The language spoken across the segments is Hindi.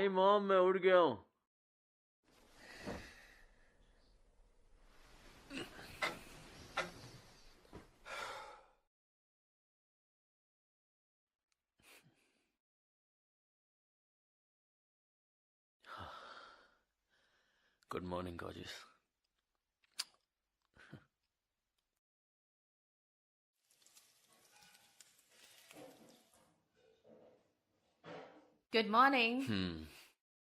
हाय मॉम, मैं उठ गया हूँ। Good morning gorgeous. Good morning.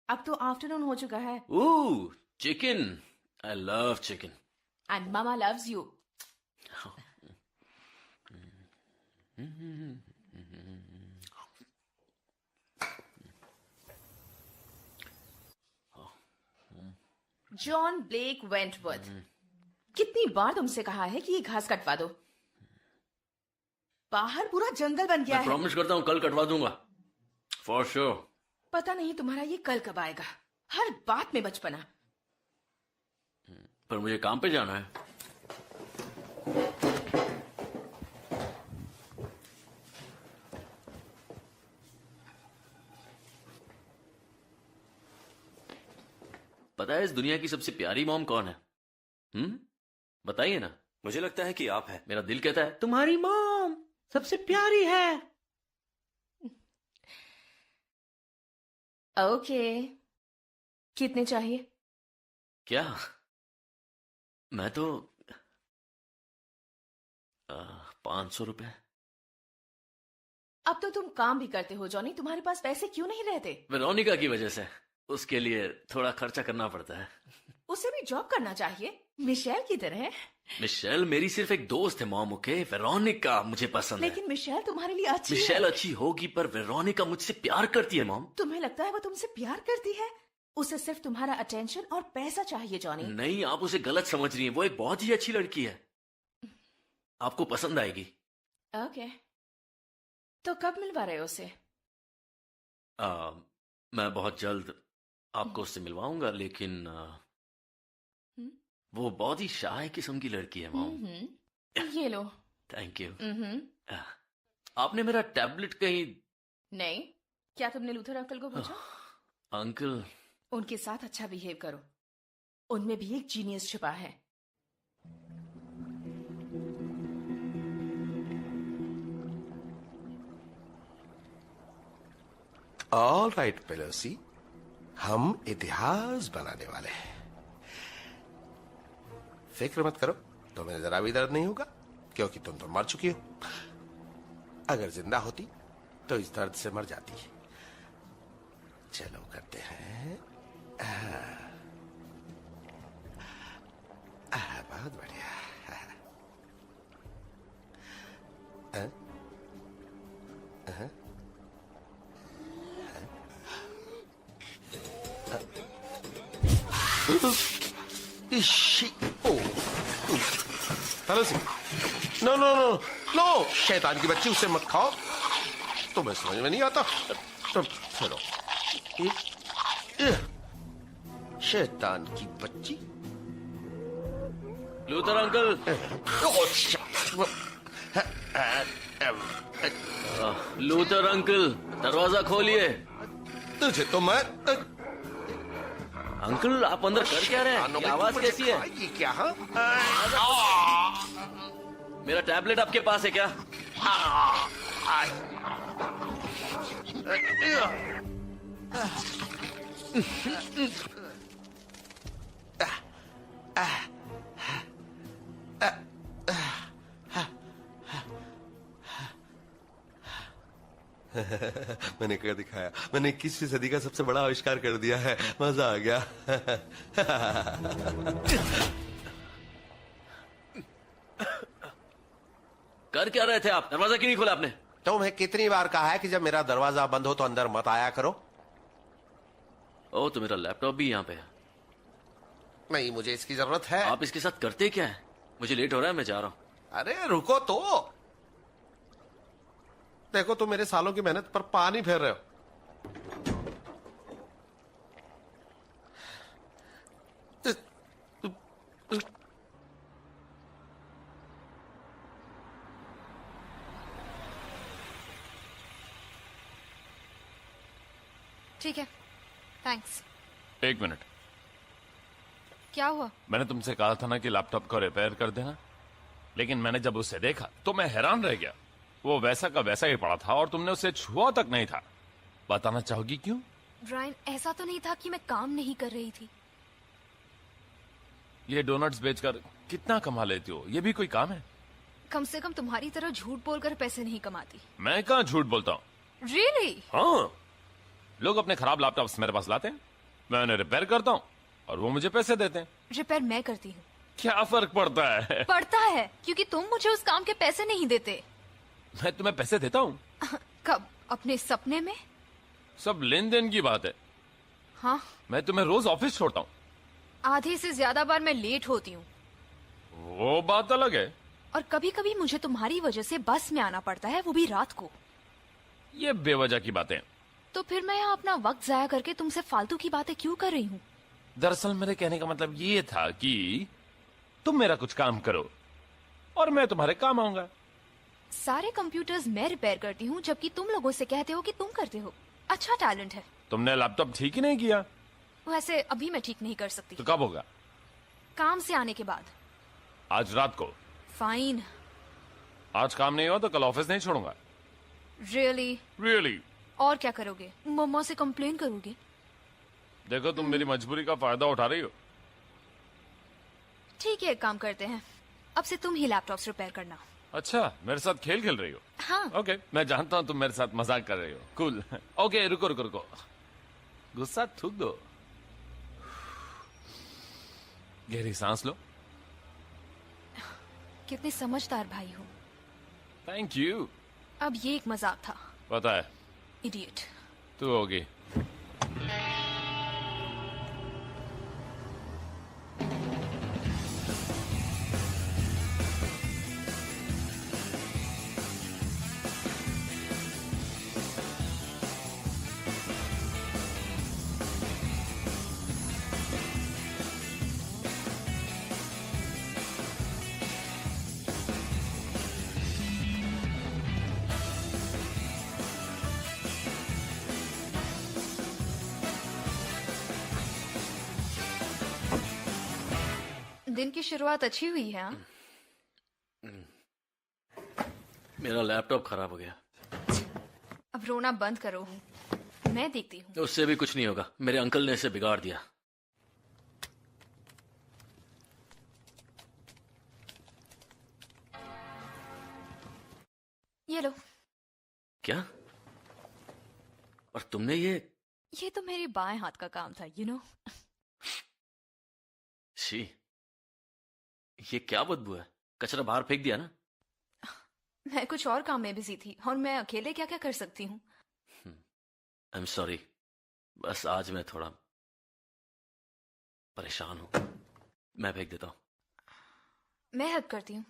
अब तो आफ्टरनून हो चुका है। Oh, chicken. I love chicken. And mama loves you. John Blake Wentworth, कितनी बार तुमसे कहा है कि ये घास कटवा दो। बाहर पूरा जंगल बन गया मैं है। प्रॉमिस करता हूँ कल कटवा दूंगा, फॉर श्योर। पता नहीं तुम्हारा ये कल कब आएगा। हर बात में बचपना। पर मुझे काम पे जाना है। पता है इस दुनिया की सबसे प्यारी मॉम कौन है? बताइए ना। मुझे लगता है कि आप हैं। मेरा दिल कहता है तुम्हारी मॉम सबसे प्यारी है। ओके, कितने चाहिए? क्या? मैं तो 500 रुपए। अब तो तुम काम भी करते हो जॉनी, तुम्हारे पास पैसे क्यों नहीं रहते? वेरोनिका की वजह से, उसके लिए थोड़ा खर्चा करना पड़ता है। उसे भी जॉब करना चाहिए, मिशेल की तरह। मिशेल मेरी सिर्फ एक दोस्त है मॉम, ओके? वेरोनिका मुझे पसंद है। लेकिन मिशेल तुम्हारे लिए अच्छी मिशेल है। अच्छी होगी पर वेरोनिका मुझसे प्यार करती है मॉम। तुम्हें लगता है वो तुमसे प्यार करती है? उसे सिर्फ तुम्हारा अटेंशन और पैसा चाहिए जॉनी। नहीं, आप उसे गलत समझ रही हैं। वो एक बहुत ही अच्छी लड़की है, आपको पसंद आएगी। ओके, तो कब मिलवा रहे हो उसे? मैं बहुत जल्द आपको उससे मिलवाऊंगा, लेकिन वो बहुत ही शाय किस्म की लड़की है मॉम। ये लो। Thank you. आपने मेरा टैबलेट कहीं? नहीं, क्या तुमने लूथर अंकल को पूछा? अंकल? उनके साथ अच्छा बिहेव करो, उनमें भी एक जीनियस छिपा है। ऑल राइट पेलोसी, हम इतिहास बनाने वाले हैं। फिक्र मत करो, तुम्हें जरा भी दर्द नहीं होगा क्योंकि तुम तो मर चुकी हो। अगर जिंदा होती तो इस दर्द से मर जाती। चलो करते हैं। बहुत बढ़िया। Pelosi, no no no no, शैतान की बच्ची, उसे मत खाओ। तुम्हें समझ में नहीं आता? तो चलो, शैतान की बच्ची। Luther uncle. लूथर अंकल, दरवाजा खोलिए। तुझे तो मैं अंकल, आप अंदर कर क्या रहे हैं? ये आवाज कैसी है? ये क्या है? मेरा टैबलेट आपके पास है क्या? मैंने क्या दिखाया? मैंने 21वीं सदी का सबसे बड़ा आविष्कार कर दिया है। मजा आ गया। कर क्या रहे थे आप? दरवाजा क्यों नहीं खोला आपने? तुम्हें कितनी बार कहा है कि जब मेरा दरवाजा बंद हो तो अंदर मत आया करो? ओह, तो मेरा लैपटॉप भी यहाँ पे है। नहीं, मुझे इसकी जरूरत है। आप इसके साथ करते क्या है? मुझे लेट हो रहा है, मैं जा रहा हूँ। अरे रुको तो। देखो, तुम मेरे सालों की मेहनत पर पानी फेर रहे हो। ठीक है, थैंक्स। एक मिनट, क्या हुआ? मैंने तुमसे कहा था ना कि लैपटॉप को रिपेयर कर देना, लेकिन मैंने जब उसे देखा तो मैं हैरान रह गया। वो वैसा का वैसा ही पड़ा था और तुमने उसे छुआ तक नहीं था। बताना चाहोगी क्यों? ब्रायन, ऐसा तो नहीं था कि मैं काम नहीं कर रही थी। ये डोनट्स बेचकर कितना कमा लेती हो? ये भी कोई काम है? कम से कम तुम्हारी तरह झूठ बोलकर पैसे नहीं कमाती। मैं कहाँ झूठ बोलता हूँ? रियली? हाँ, लोग अपने खराब लैपटॉप्स मेरे पास लाते हैं, मैं उन्हें रिपेयर करता हूँ और वो मुझे पैसे देते हैं। रिपेयर मैं करती हूँ। क्या फर्क पड़ता है? पड़ता है, क्योंकि तुम मुझे उस काम के पैसे नहीं देते। मैं तुम्हें पैसे देता हूँ। कब? अपने सपने में? सब लेन देन की बात है। हाँ, मैं तुम्हें रोज ऑफिस छोड़ता हूँ। आधे से ज्यादा बार मैं लेट होती हूँ। वो बात अलग है। और कभी कभी मुझे तुम्हारी वजह से बस में आना पड़ता है, वो भी रात को। ये बेवजह की बातें। तो फिर मैं यहाँ अपना वक्त जाया करके तुमसे फालतू की बातें क्यों कर रही हूँ? दरअसल मेरे कहने का मतलब ये था कि तुम मेरा कुछ काम करो और मैं तुम्हारे काम आऊंगा। सारे कंप्यूटर्स मैं रिपेयर करती हूँ, जबकि तुम लोगों से कहते हो कि तुम करते हो। अच्छा टैलेंट है। तुमने लैपटॉप ठीक ही नहीं किया। वैसे अभी मैं ठीक नहीं कर सकती। तो कब होगा? काम से आने के बाद। आज रात को। फाइन। आज काम नहीं हुआ तो कल ऑफिस नहीं छोड़ूंगा। रियली? रियली? और क्या करोगे? मम्मा से कंप्लेन करोगे? देखो, तुम मेरी मजबूरी का फायदा उठा रही हो। ठीक है, एक काम करते हैं, अब से तुम ही लैपटॉप्स रिपेयर करना। अच्छा, मेरे साथ खेल खेल रही हो? हाँ। ओके, मैं जानता हूँ तुम मेरे साथ मजाक कर रही हो। कूल। ओके, रुको रुको रुको, गुस्सा थूक दो, गहरी सांस लो। कितने समझदार भाई हो। Thank you. अब ये एक मजाक था। पता है, इडियट। तू होगी। दिन की शुरुआत अच्छी हुई है। हाँ? मेरा लैपटॉप खराब हो गया। अब रोना बंद करो, मैं देखती हूँ। उससे भी कुछ नहीं होगा, मेरे अंकल ने इसे बिगाड़ दिया। ये लो। क्या? और तुमने ये तो मेरे बाएं हाथ का काम था, यू नो। शी, ये क्या बदबू है? कचरा बाहर फेंक दिया ना? मैं कुछ और काम में बिजी थी और मैं अकेले क्या क्या कर सकती हूँ। आई एम सॉरी, बस आज मैं थोड़ा परेशान हूं। मैं फेंक देता हूं। मैं हेल्प करती हूँ।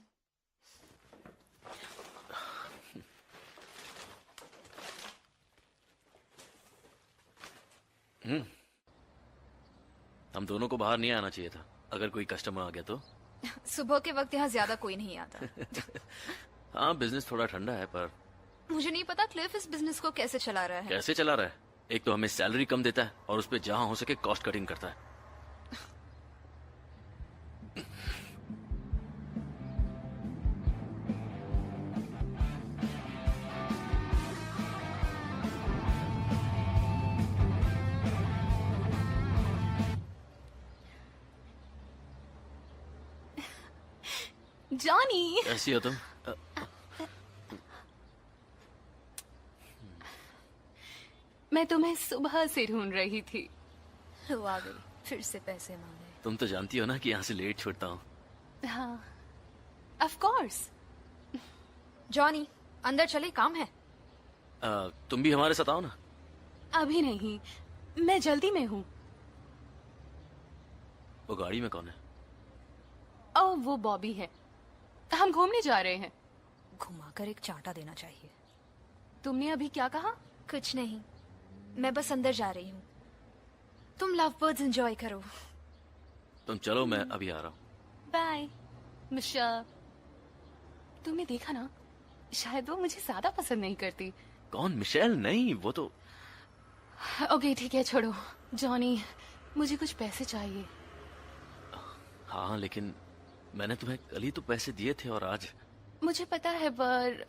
हम दोनों को बाहर नहीं आना चाहिए था। अगर कोई कस्टमर आ गया तो? सुबह के वक्त यहाँ ज्यादा कोई नहीं आता। हाँ, बिजनेस थोड़ा ठंडा है, पर मुझे नहीं पता क्लिफ इस बिजनेस को कैसे चला रहा है। कैसे चला रहा है? एक तो हमें सैलरी कम देता है और उस पर जहां हो सके कॉस्ट कटिंग करता है। जॉनी, कैसी हो तुम? मैं तुम्हें सुबह से ढूंढ रही थी। वो आ गई, फिर से पैसे मांगे। तुम तो जानती हो ना कि यहाँ से लेट छूटता हूँ। हाँ, ऑफ कोर्स। जॉनी, अंदर चले, काम है। तुम भी हमारे साथ आओ ना। अभी नहीं, मैं जल्दी में हूँ। वो गाड़ी में कौन है? ओह, वो बॉबी है। हम घूमने जा रहे हैं। घुमाकर एक चांटा देना चाहिए। तुमने अभी क्या कहा? कुछ नहीं, मैं बस अंदर जा रही हूँ। तुम लव बर्ड्स एंजॉय करो। तुम चलो, मैं अभी आ रहा हूँ। Bye Michelle. तुमने देखा ना, शायद वो मुझे ज्यादा पसंद नहीं करती। कौन? मिशेल? नहीं, वो तो ओके ठीक है, छोड़ो। जॉनी, मुझे कुछ पैसे चाहिए। हाँ, लेकिन मैंने तुम्हें कल ही तो पैसे दिए थे और आज। मुझे पता है, पर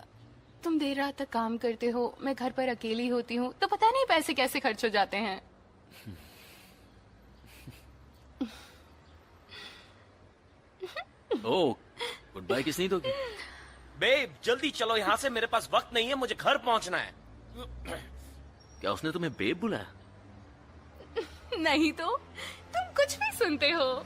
तुम देर रात तक काम करते हो, मैं घर पर अकेली होती हूँ, तो पता नहीं पैसे कैसे खर्च हो जाते हैं। ओह, गुड बाय किस नहीं दोगी? बेब जल्दी चलो यहाँ से, मेरे पास वक्त नहीं है, मुझे घर पहुँचना है। क्या उसने तुम्हें बेब बुलाया? नहीं तो तुम कुछ भी सुनते हो।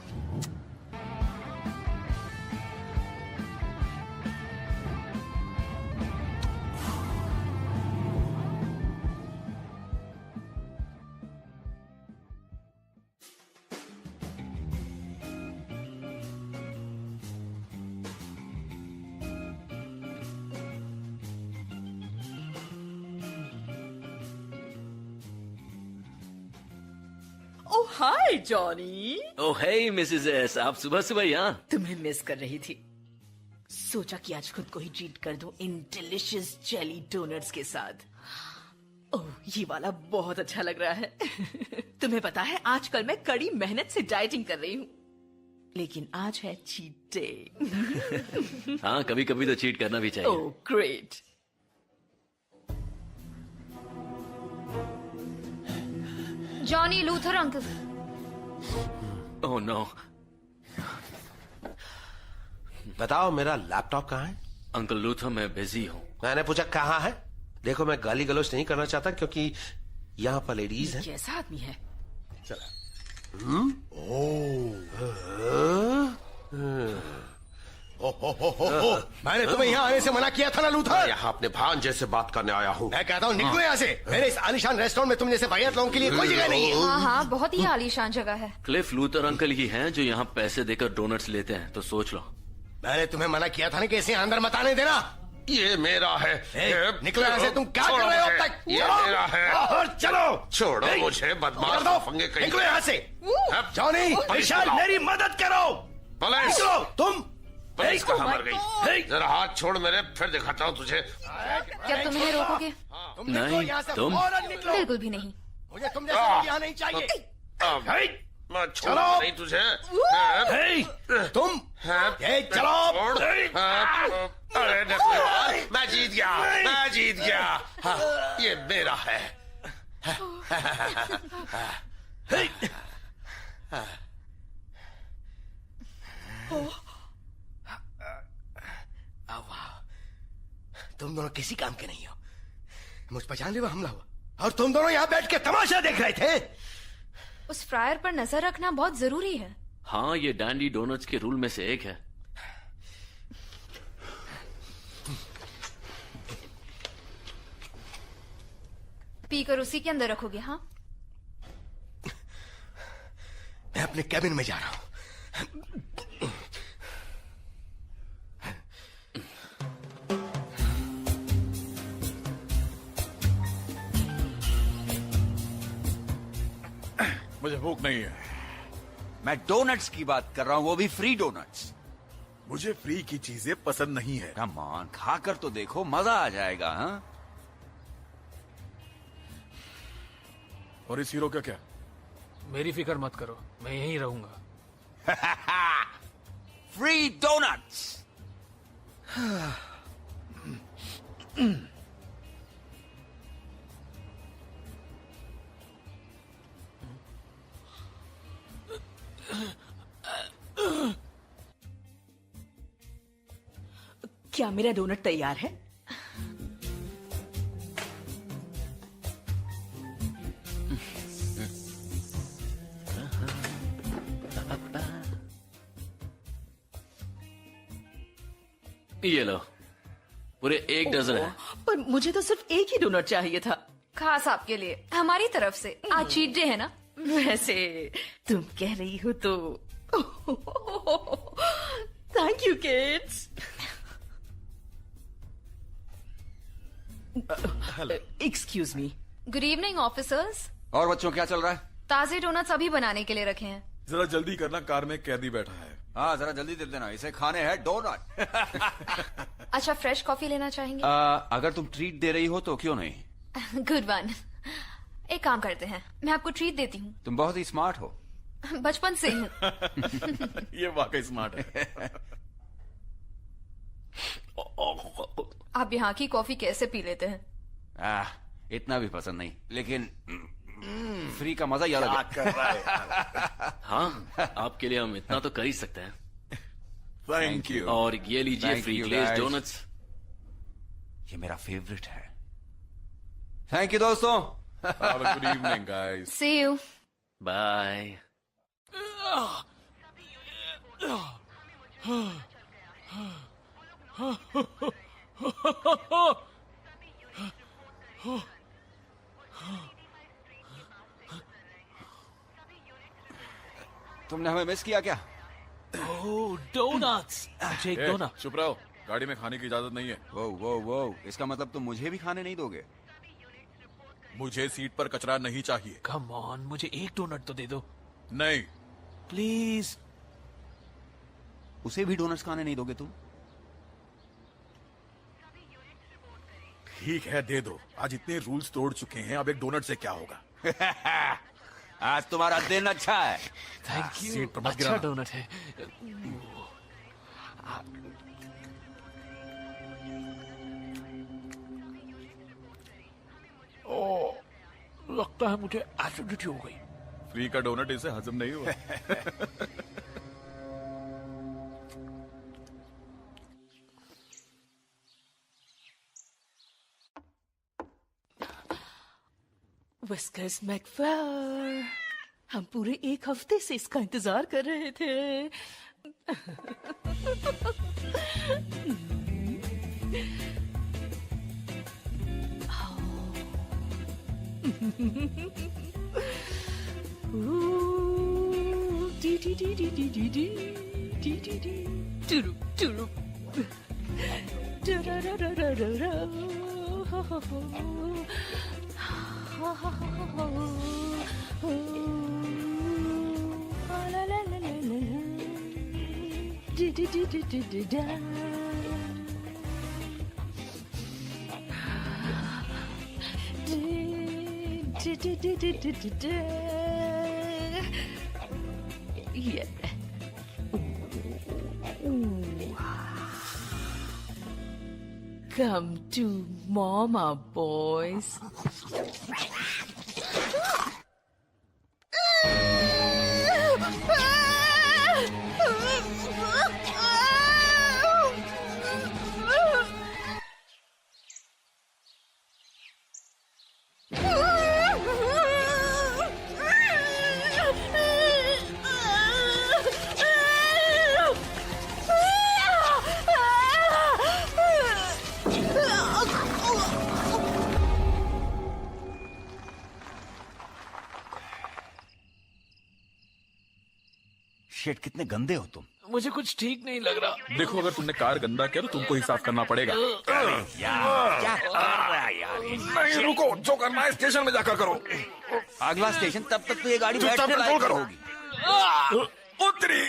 ओह हाय जॉनी, ओह हे मिसेस एस, आप सुबह सुबह यहाँ? तुम्हें मिस कर रही थी। सोचा कि आज खुद को ही ट्रीट कर दूं इन डिलिशियस जेली डोनट्स के साथ। ओह, ये वाला बहुत अच्छा लग रहा है। तुम्हें पता है आजकल मैं कड़ी मेहनत से डाइटिंग कर रही हूँ, लेकिन आज है चीट डे। हाँ, कभी कभी तो चीट करना भी चाहिए। Oh great. Johnny Luther uncle. Oh no. बताओ मेरा लैपटॉप कहाँ है? अंकल लूथर, मैं बिजी हूँ। मैंने पूछा कहाँ है। देखो मैं गाली गलौज नहीं करना चाहता, क्योंकि यहाँ पर लेडीज हैं। कैसा आदमी है? चला। मैंने तुम्हें यहाँ आने से मना किया था ना लूथर। यहाँ अपने भांजे से बात करने आया हूँ। मैं कहता हूँ निकलो यहाँ से। मेरे इस आलीशान रेस्टोरेंट में तुम जैसे वाहियात लोगों के लिए कोई जगह नहीं है। हाँ हाँ, बहुत ही आलीशान जगह है। क्लिफ लूथर अंकल ही हैं जो यहाँ पैसे देकर डोनट्स लेते हैं, तो सोच लो। मैंने तुम्हें मना किया था ना कि इसे अंदर मत आने देना। ये मेरा है। निकलो यहाँ से। तुम क्या कर रहे हो अब तक? ये मेरा है। और चलो। छोड़ो मुझे, बदमाश फंगे कहीं। निकलो यहाँ से। जॉनी, विशाल, मेरी मदद करो। पुलिस! निकलो तुम। पुलिस कहाँ मर गई? जरा हाथ छोड़ मेरे, फिर दिखाता हूँ तुझे। क्या तुम इन्हें रोकोगे? तुम निकलो नहीं, यहाँ से, तुम? फौरन निकलो। बिल्कुल भी नहीं। मुझे तुम जैसे लोग यहाँ नहीं चाहिए। मैं छोड़ चलो। नहीं तुझे। तुम ये चलो। अरे नकलीवाल, मैं जीत गया, मैं जीत गया। हाँ, ये मेरा है। तुम दोनों किसी काम के नहीं हो। मुझ पर जानलेवा हमला हुआ और तुम दोनों यहाँ बैठ के तमाशा देख रहे थे। उस फ्रायर पर नजर रखना बहुत जरूरी है। हाँ, ये डैंडी डोनट्स के रूल में से एक है। पीकर उसी के अंदर रखोगे? हाँ, मैं अपने कैबिन में जा रहा हूं। मुझे भूख नहीं है। मैं डोनट्स की बात कर रहा हूँ, वो भी फ्री डोनट्स। मुझे फ्री की चीजें पसंद नहीं है। कम ऑन, खाकर तो देखो, मजा आ जाएगा। हाँ, और इस हीरो का क्या? मेरी फिक्र मत करो, मैं यहीं रहूंगा। Free donuts. क्या मेरा डोनट तैयार है? ये लो, पूरे 1 डजन है। पर मुझे तो सिर्फ एक ही डोनट चाहिए था। खास आपके लिए, हमारी तरफ से। आज चीट डे है ना। वैसे तुम कह रही हो तो thank you kids. Excuse me. Good evening officers. और बच्चों, क्या चल रहा है? ताजे डोनट्स अभी बनाने के लिए रखे हैं। जरा जल्दी करना, कार में कैदी बैठा है। हाँ, जरा जल्दी दे देना, इसे खाने हैं डोनट। अच्छा, फ्रेश कॉफी लेना चाहेंगे? अगर तुम ट्रीट दे रही हो तो क्यों नहीं। Good one. एक काम करते हैं, मैं आपको ट्रीट देती हूँ। तुम बहुत ही स्मार्ट हो। बचपन से हूँ। ये वाकई स्मार्ट है। आप यहाँ की कॉफी कैसे पी लेते हैं? इतना भी पसंद नहीं, लेकिन फ्री का मजा ही अलग है। कर रहा है? हाँ, आपके लिए हम इतना तो कर ही सकते हैं। Thank you. और ये लीजिए Thank free you, glaze guys. Donuts. ये मेरा फेवरेट है। थैंक यू दोस्तों। Have a good evening, guys. See you. Bye. तुमने हमें मिस किया क्या? Oh, donuts. मुझे एक ए, दो ना। चुप रहो, गाड़ी में खाने की इजाजत नहीं है। वो इसका मतलब तुम मुझे भी खाने नहीं दोगे? मुझे सीट पर कचरा नहीं चाहिए। कम ऑन, मुझे एक डोनट तो दे दो नहीं। प्लीज। उसे भी डोनट्स खाने नहीं दोगे तुम? ठीक है, दे दो। आज इतने रूल्स तोड़ चुके हैं, अब एक डोनट से क्या होगा? आज तुम्हारा दिन अच्छा है। Thank you. सीट पर मत अच्छा गिराना। डोनट है। ओह, लगता है मुझे एसिडिटी हो गई। फ्री का डोनट इसे हजम नहीं हुआ। विस्कर्स मैकफेयर, हम पूरे एक हफ्ते से इसका इंतजार कर रहे थे। Yeah. Come to mama, boys. Shit, कितने गंदे हो तुम। मुझे कुछ ठीक नहीं लग रहा। देखो, अगर तुमने कार गंदा किया तो तुमको ही साफ करना पड़ेगा। क्या कर रहा है यार? नहीं, रुको, जो करना है स्टेशन में जाकर करो। अगला स्टेशन, तब तक तो ये गाड़ी चुपचाप बैठने लायक कंट्रोल करो। होगी। उतरी।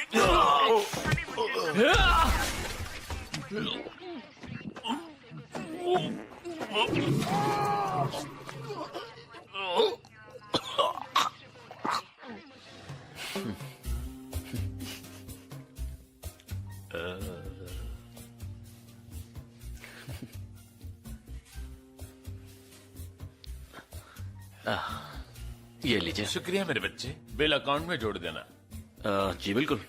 ये लीजिए। शुक्रिया मेरे बच्चे, बिल अकाउंट में जोड़ देना। जी बिल्कुल।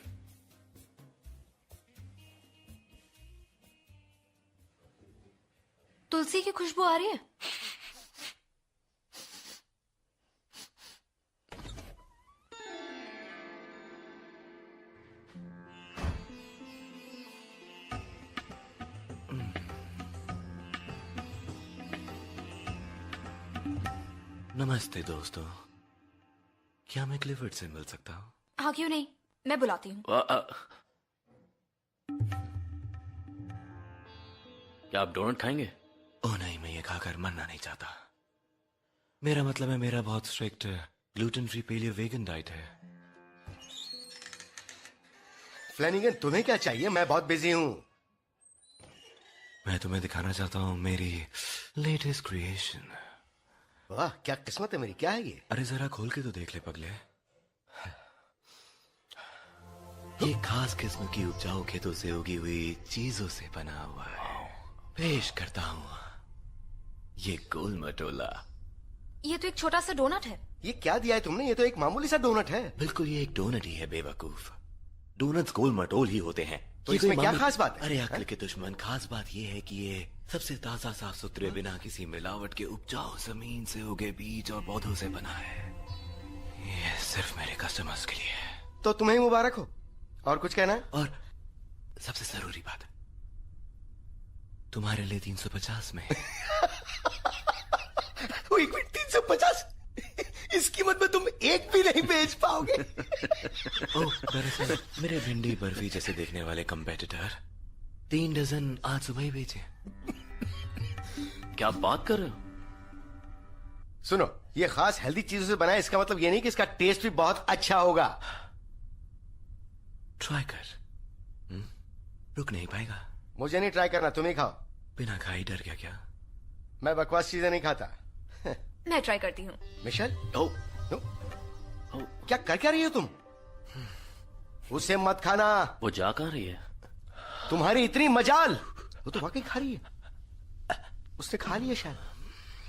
तुलसी की खुशबू आ रही है। नमस्ते दोस्तों, क्या मैं क्लिफर्ड से मिल सकता हूँ? हाँ, क्यों नहीं, मैं बुलाती हूँ। क्या आप डोनट खाएंगे? ओह नहीं, मैं ये खाकर मरना नहीं चाहता। मेरा मतलब है, मेरा बहुत strict gluten free paleo vegan diet है। फ्लैनिगन, तुम्हें क्या चाहिए? मैं बहुत बिजी हूँ। मैं तुम्हें दिखाना चाहता हूँ मेरी लेटेस्ट क्रिएशन, वाह क्या किस्मत है मेरी, क्या है ये? अरे जरा खोल के तो देख ले पगले। ये खास किस्म की उपजाऊ खेतों से उगी हुई चीजों से बना हुआ है। पेश करता हूँ ये गोल मटोला। ये तो एक छोटा सा डोनट है। ये क्या दिया है तुमने? ये तो एक मामूली सा डोनट है। बिल्कुल, ये एक डोनट ही है बेवकूफ। डोनट्स गोल मटोल ही होते हैं। तो ये इसमें कोई क्या मामूली- खास बात है? अरे अक्ल के दुश्मन, खास बात ये है कि ये सबसे ताजा साफ सुथरे बिना किसी मिलावट के उपजाऊ जमीन से उगे बीज और पौधों से बना है। ये सिर्फ मेरे कस्टमर्स के लिए है। तो तुम्हें ही मुबारक हो। और कुछ कहना है? और सबसे जरूरी बात, तुम्हारे लिए 350 में। वो 1 मिनट, 350? इस कीमत में तुम एक भी नहीं बेच पाओगे। ओह, दरअसल मेरे भिंडी बर्फी जैसे देखने वाले कंपेटिटर 3 डजन आज सुबह ही बेचे। क्या बात कर रहे हो? सुनो, ये खास हेल्दी चीजों से बना है, इसका मतलब ये नहीं कि इसका टेस्ट भी बहुत अच्छा होगा। ट्राई कर। रुक नहीं पाएगा। मुझे नहीं ट्राई करना, तुम ही खाओ। बिना खाई डर गया क्या? मैं बकवास चीजें नहीं खाता। मैं ट्राई करती हूँ। मिशेल, क्या कर क्या रही हो तुम? उसे मत खाना। वो जा कहाँ रही है? तुम्हारी इतनी मजाल, वो तो वाकई खा रही है। उसने खा लिया शायद।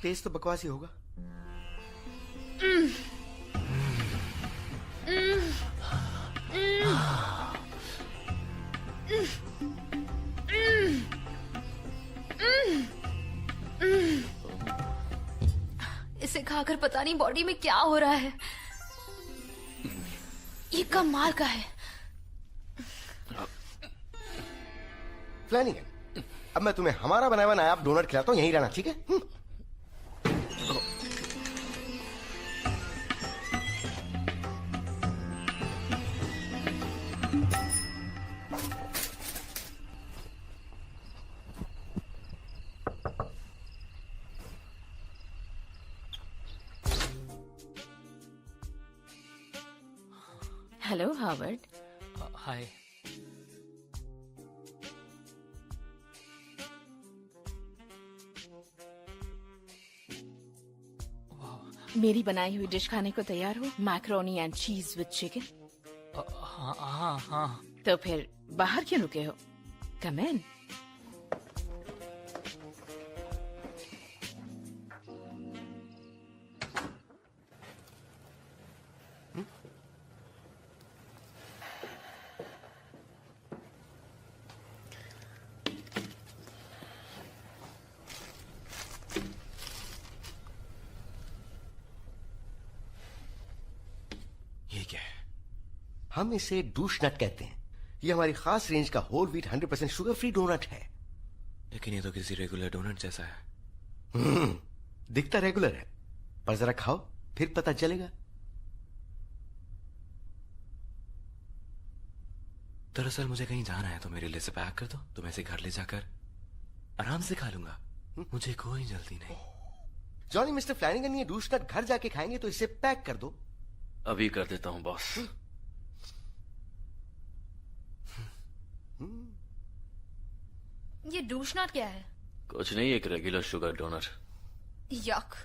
टेस्ट तो बकवास ही होगा। इसे खाकर पता नहीं बॉडी में क्या हो रहा है। ये कमाल का है। फ्लैनिगन, अब मैं तुम्हें हमारा बनाया हुआ नायाब डोनट खिलाता हूँ, यहीं रहना, ठीक है? Hello Howard. हाय। मेरी बनाई हुई डिश खाने को तैयार हो? Macaroni and cheese with chicken. हाँ हाँ हाँ। तो फिर बाहर क्यों रुके हो? कम इन। ये क्या है? हम इसे डूश नट कहते हैं। ये हमारी खास रेंज का whole wheat 100% sugar free donut है। लेकिन ये तो किसी रेगुलर डोनट जैसा है। दिखता रेगुलर है, पर जरा खाओ फिर पता चलेगा। दरअसल मुझे कहीं जाना है, तो मेरे लिए से पैक कर दो, तो मैं इसे घर ले जाकर आराम से खा लूंगा। मुझे कोई जल्दी नहीं। जॉनी, मिस्टर फ्लैनिगन ये डूश नट घर जाके खाएंगे, तो इसे पैक कर दो। अभी कर देता हूँ बॉस। ये डूशनट क्या है? कुछ नहीं, एक रेगुलर शुगर डोनट। यक।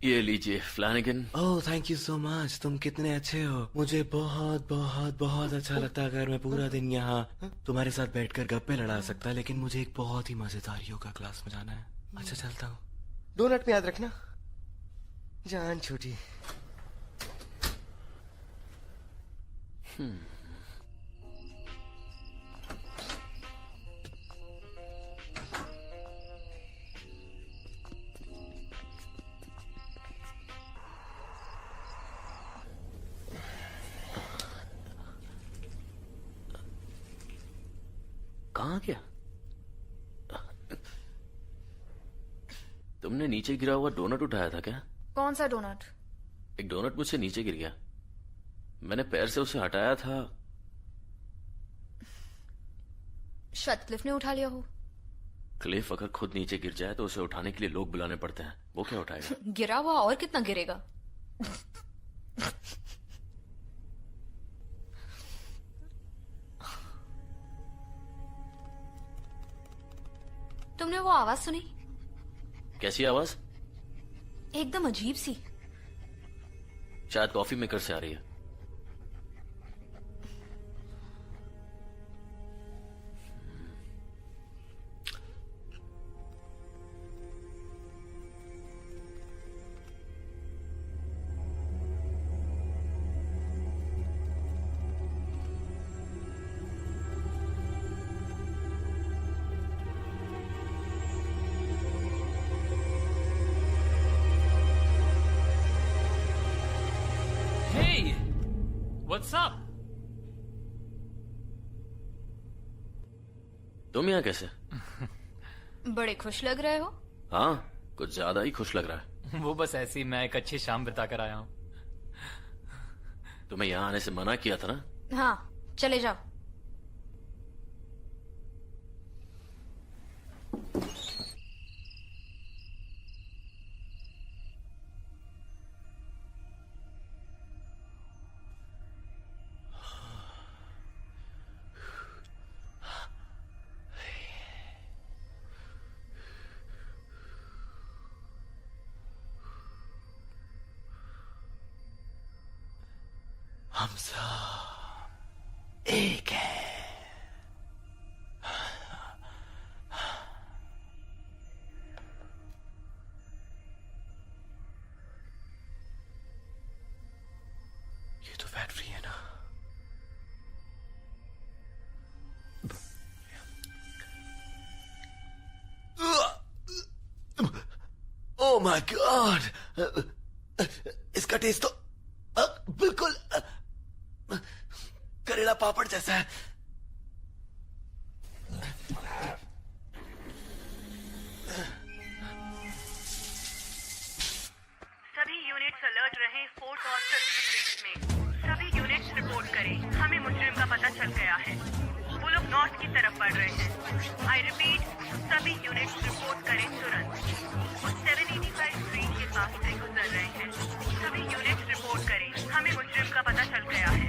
ये लीजिए फ्लैनिगन। Oh thank you so much, तुम कितने अच्छे हो। मुझे बहुत बहुत बहुत अच्छा लगता है अगर मैं पूरा दिन यहाँ तुम्हारे साथ बैठकर गप्पे लड़ा सकता, लेकिन मुझे एक बहुत ही मजेदार योगा क्लास में जाना है। अच्छा चलता हूँ। डोनट में याद रखना, जान छोटी। कहाँ गया? तुमने नीचे गिरा हुआ डोनट उठाया था क्या? कौन सा डोनट? एक डोनट मुझसे नीचे गिर गया, मैंने पैर से उसे हटाया था। शायद क्लिफ ने उठा लिया हो। क्लिफ अगर खुद नीचे गिर जाए तो उसे उठाने के लिए लोग बुलाने पड़ते हैं, वो क्या उठाएगा? गिरा हुआ और कितना गिरेगा? तुम तुमने वो आवाज सुनी? कैसी आवाज? एकदम अजीब सी। शायद कॉफी मेकर से आ रही है। Hey, what's up? तुम यहाँ कैसे? बड़े खुश लग रहे हो। हाँ, कुछ ज्यादा ही खुश लग रहा है। वो बस ऐसी मैं एक अच्छी शाम बिता कर आया हूँ। तुम्हें यहाँ आने से मना किया था ना? हाँ, चले जाओ। हम सब एक है। ये तो फैट फ्री है ना? ओह माय गॉड, इसका टेस्ट तो बिल्कुल करेला पापड़ जैसा है। सभी यूनिट्स अलर्ट रहें। फोर्ट ऑस्टर स्ट्रीट में सभी यूनिट्स रिपोर्ट करें। हमें मुजरिम का पता चल गया है। वो लोग नॉर्थ की तरफ बढ़ रहे हैं। आई रिपीट, सभी यूनिट्स रिपोर्ट करें तुरंत। वो 785 स्ट्रीट के पास से गुजर रहे हैं। सभी यूनिट्स रिपोर्ट करें। हमें मुजरिम का पता चल गया है।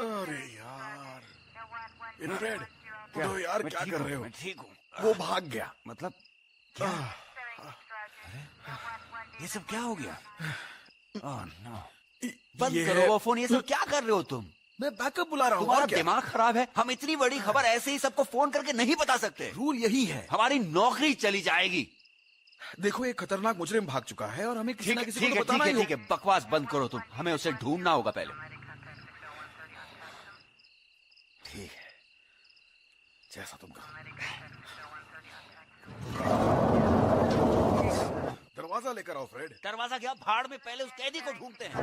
अरे यार, इनरेड, तो यार क्या कर रहे हो? मैं ठीक हूँ। वो भाग गया। मतलब क्या? ये सब क्या हो गया? ओह नो, बंद करो वो फोन। ये सब क्या कर रहे हो तुम? मैं बैकअप बुला रहा हूँ। तुम्हारा दिमाग खराब है? हम इतनी बड़ी खबर ऐसे ही सबको फोन करके नहीं बता सकते। रूल यही है। हमारी नौकरी चली जाएगी। देखो, एक खतरनाक मुजरिम भाग चुका है और हमें किसी ना किसी को बताना ठीक है, बकवास बंद करो तुम। हमें उसे ढूंढना होगा पहले। ठीक है, जैसा तुम कहो। दरवाजा लेकर आओ फ्रेड। दरवाजा क्या? भाड़ में, पहले उस कैदी को ढूंढते हैं।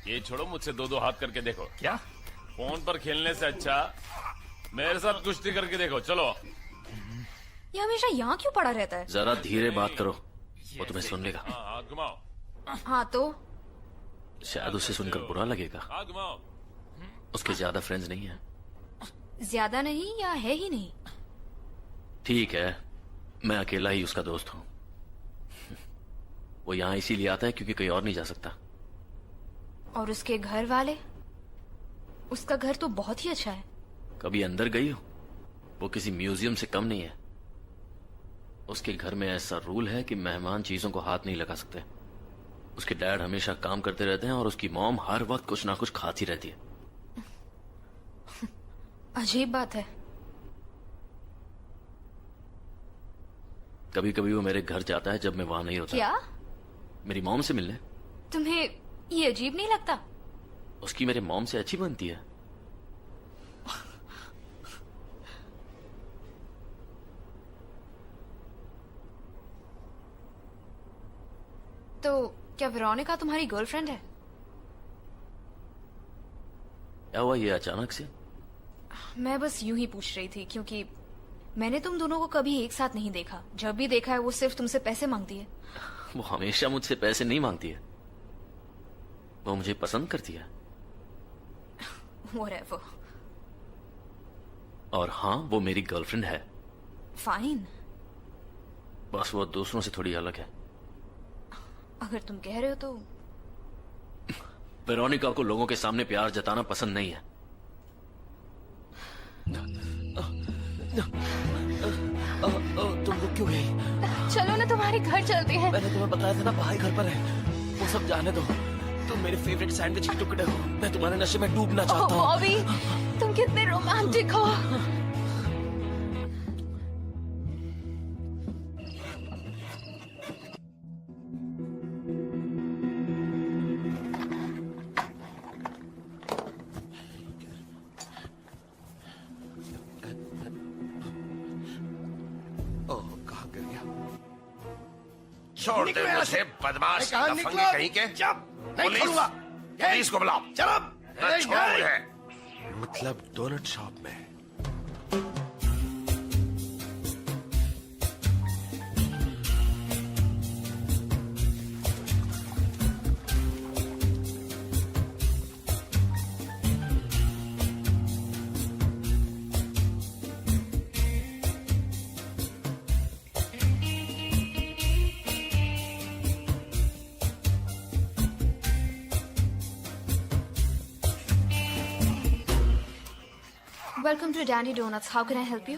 ये छोड़ो, मुझसे दो दो हाथ करके देखो। क्या? फोन पर खेलने से अच्छा मेरे साथ कुश्ती करके देखो। चलो। ये हमेशा यहाँ क्यों पड़ा रहता है? जरा धीरे बात करो, वो तुम्हें सुन लेगा। हाथ घुमाओ। हाँ तो शायद उसे सुनकर बुरा लगेगा। हाथ घुमाओ। उसके ज्यादा फ्रेंड्स नहीं है। ज्यादा नहीं या है ही नहीं? ठीक है, मैं अकेला ही उसका दोस्त हूं। वो यहां इसीलिए आता है क्योंकि कहीं और नहीं जा सकता। और उसके घर वाले? उसका घर तो बहुत ही अच्छा है। कभी अंदर गई हो? वो किसी म्यूजियम से कम नहीं है। उसके घर में ऐसा रूल है कि मेहमान चीजों को हाथ नहीं लगा सकते। उसके डैड हमेशा काम करते रहते हैं और उसकी मॉम हर वक्त कुछ ना कुछ खाती रहती है। अजीब बात है। कभी कभी वो मेरे घर जाता है जब मैं वहां नहीं होता। क्या? मेरी मॉम से मिलने। तुम्हें ये अजीब नहीं लगता? उसकी मेरे मॉम से अच्छी बनती है। तो क्या वेरोनिका तुम्हारी गर्लफ्रेंड है? क्या हुआ ये अचानक से? मैं बस यूं ही पूछ रही थी क्योंकि मैंने तुम दोनों को कभी एक साथ नहीं देखा। जब भी देखा है वो सिर्फ तुमसे पैसे मांगती है। वो हमेशा मुझसे पैसे नहीं मांगती है। वो मुझे पसंद करती है। Whatever. और हाँ, वो मेरी गर्लफ्रेंड है। फाइन। बस वो दूसरों से थोड़ी अलग है। अगर तुम कह रहे हो तो। वेरोनिका को लोगों के सामने प्यार जताना पसंद नहीं है। तुम लोग क्यों गई? चलो ना तुम्हारे घर चलते हैं। मैंने तुम्हें बताया था ना भाई घर पर है। वो सब जाने दो। तुम मेरे फेवरेट सैंडविच के टुकड़े हो। मैं तुम्हारे नशे में डूबना चाहता हूँ। बॉबी, तुम कितने रोमांटिक हो। छोड़ दे मुझे, बदमाश लफंगे कहीं के। नहीं छोड़ूंगा। पुलिस को बुलाओ। चलो। छोड़ मुझे। मतलब डोनट शॉप में। Welcome to Danny donuts. How can I help you?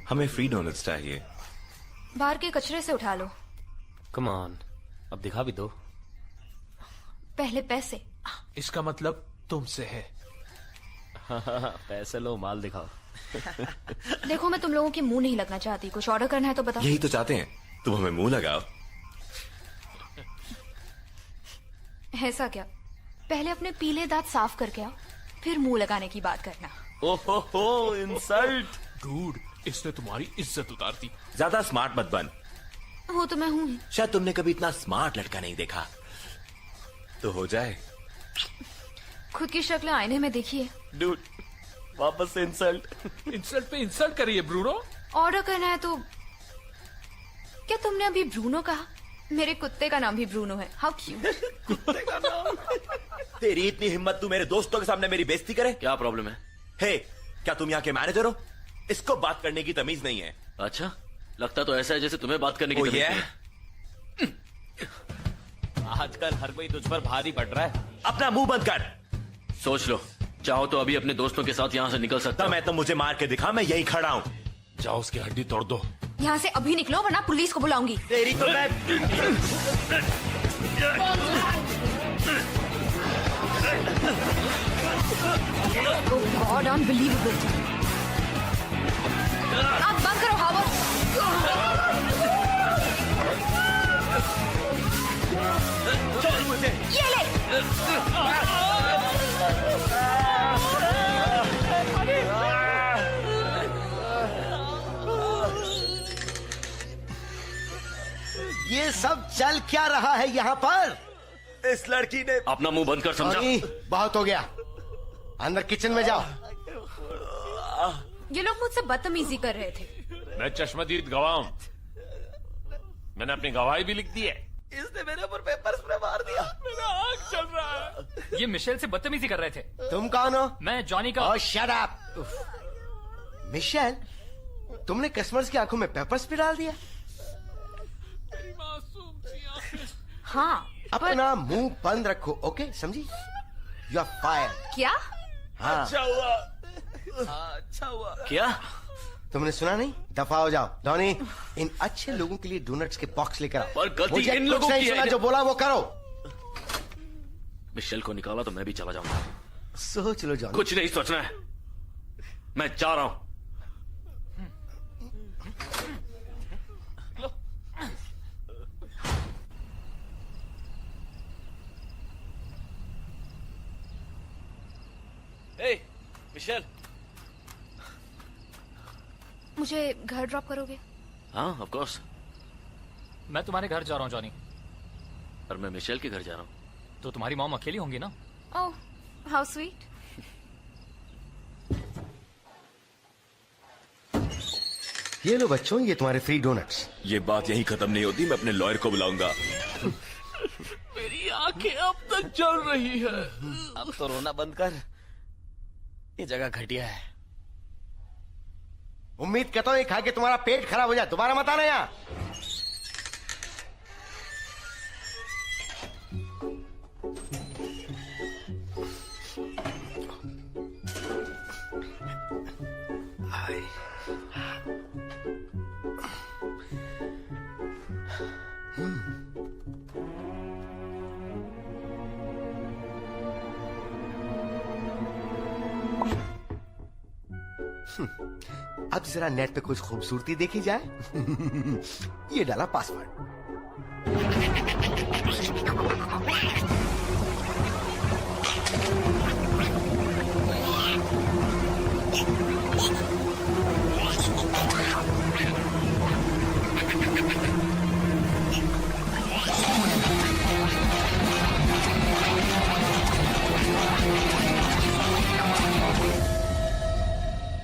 हमें फ्री डोनट्स चाहिए। बाहर के कचरे से उठा लो। कम ऑन, अब दिखा भी दो। पहले पैसे। इसका मतलब तुमसे है। पैसे लो, माल दिखाओ। देखो, मैं तुम लोगों के मुंह नहीं लगना चाहती। कुछ ऑर्डर करना है तो बताओ। यही तो चाहते हैं, तुम हमें मुंह लगाओ। ऐसा क्या? पहले अपने पीले दांत साफ करके आओ, फिर मुंह लगाने की बात करना। ओहो, इंसल्ट। डूड, इसने तुम्हारी इज्जत उतार दी। ज्यादा स्मार्ट मत बन। वो तो मैं हूं ही। शायद तुमने कभी इतना स्मार्ट लड़का नहीं देखा, तो हो जाए। खुद की शक्ल आईने में देखिए। डूड, वापस से इंसल्ट। इंसल्ट पे इंसल्ट करिए ब्रूनो। ऑर्डर करना है तो। क्या तुमने अभी ब्रूनो कहा? मेरे कुत्ते का नाम भी ब्रूनो है। How cute. कुत्ते का नाम। तेरी इतनी हिम्मत, तू मेरे दोस्तों के सामने मेरी बेइज्जती करे? क्या प्रॉब्लम है? हे, क्या तुम यहाँ के मैनेजर हो? इसको बात करने की तमीज नहीं है। अच्छा, लगता तो ऐसा है जैसे तुम्हें बात करने की तमीज नहीं है। आजकल हर कोई तुझ पर भारी पड़ रहा है। अपना मुंह बंद कर। सोच लो, चाहो तो अभी अपने दोस्तों के साथ यहाँ से निकल सकता मैं तो मुझे मार के दिखा, मैं यहीं खड़ा हूँ। जाओ उसकी हड्डी तोड़ दो। यहाँ से अभी निकलो वरना पुलिस को बुलाऊंगी। तेरी तो मैं। Oh God, unbelievable. आप बंद करो हावर। छोड़ मुझे। ये ले। ये सब चल क्या रहा है यहाँ पर? इस लड़की ने अपना मुंह बंद कर, समझा? बहुत हो गया, अंदर किचन में जाओ। ये लोग मुझसे बदतमीजी कर रहे थे। मैं चश्मदीद गवाह हूं। मैंने अपनी गवाही भी लिख दी है। इसने मेरे ऊपर पेपर स्प्रे मार दिया। मेरा आँख चल रहा है। ये मिशेल से बदतमीजी कर रहे थे। तुम कौन हो? मैं जॉनी का। ओह शट अप। मिशेल, तुमने कस्टमर्स की आंखों में पेपर स्प्रे डाल दिया? हाँ, अपना मुंह बंद रखो, ओके? समझी? You are fire. क्या? हाँ। अच्छा हुआ। क्या? तुमने सुना नहीं? दफा हो जाओ। धोनी, इन अच्छे लोगों के लिए डोनट्स के बॉक्स लेकर आओ। पर गलती मुझे इन कुछ लोगों नहीं की है। सुना, जो बोला वो करो। मिशेल को निकाला तो मैं भी चला जाऊंगा। सोच लो जॉनी। कुछ नहीं सोचना है, मैं जा रहा हूं। मिशेल, मुझे घर ड्रॉप करोगे? हाँ ऑफ कोर्स। मैं तुम्हारे घर जा रहा हूँ जॉनी। पर मैं मिशेल के घर जा रहा हूँ। तो तुम्हारी मॉम अकेली होंगी ना? ओह, हाउ स्वीट। ये लो बच्चों, ये तुम्हारे फ्री डोनट्स। ये बात यहीं खत्म नहीं होती, मैं अपने लॉयर को बुलाऊंगा। मेरी आंखें अब तक जल रही है। अब तो रोना बंद कर, ये जगह घटिया है। उम्मीद करता हूँ ये खा के तुम्हारा पेट खराब हो जाए। दोबारा मत आना यहाँ। अब जरा नेट पे कुछ खूबसूरती देखी जाए। ये डाला पासवर्ड।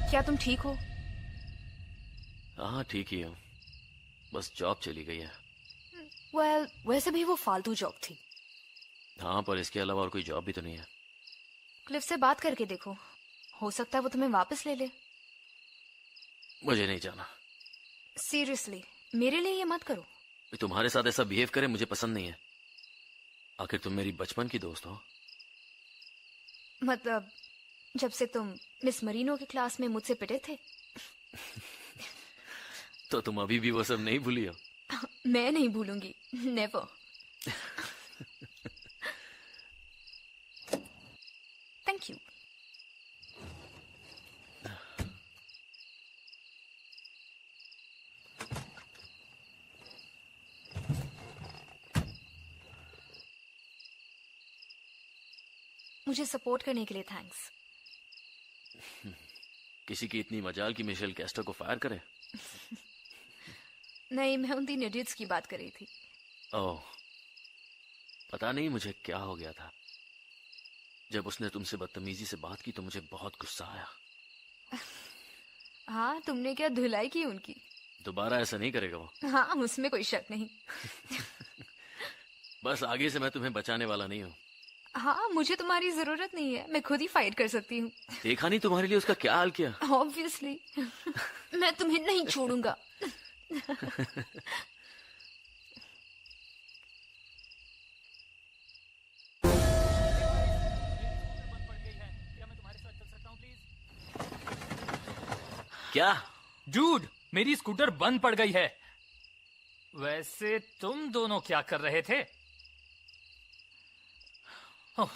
क्या तुम ठीक हो? हाँ ठीक ही हूँ, बस जॉब चली गई है। वेल, वैसे भी वो फालतू जॉब थी। हाँ पर इसके अलावा और कोई जॉब भी तो नहीं है। क्लिफ से बात करके देखो, हो सकता है वो तुम्हें वापस ले ले। मुझे नहीं जाना। सीरियसली, मेरे लिए ये मत करो। तुम्हारे साथ ऐसा बिहेव करे मुझे पसंद नहीं है। आखिर तुम मेरी बचपन की दोस्त हो। मतलब जब से तुम मिस मरीनो की क्लास में मुझसे पिटे थे। तो तुम अभी भी वो सब नहीं भूली हो? मैं नहीं भूलूंगी, नेवर। Thank you. मुझे सपोर्ट करने के लिए थैंक्स। किसी की इतनी मजाल कि मिशेल कैस्टर को फायर करे? नहीं, मैं उन 3 इडियट्स की बात कर रही थी। ओह, पता नहीं मुझे क्या हो गया था। जब उसने तुमसे बदतमीजी से बात की तो मुझे बहुत गुस्सा आया। हाँ, तुमने क्या धुलाई की उनकी? दोबारा ऐसा नहीं करेगा वो। हाँ, उसमें कोई शक नहीं। बस आगे से मैं तुम्हें बचाने वाला नहीं हूँ। हाँ, मुझे तुम्हारी जरूरत नहीं है, मैं खुद ही फाइट कर सकती हूँ। देखा नहीं तुम्हारे लिए उसका क्या हाल किया? ऑब्वियसली। मैं तुम्हें नहीं छोड़ूंगा। क्या? डूड, मेरी स्कूटर बंद पड़ गई है। वैसे तुम दोनों क्या कर रहे थे? ओह,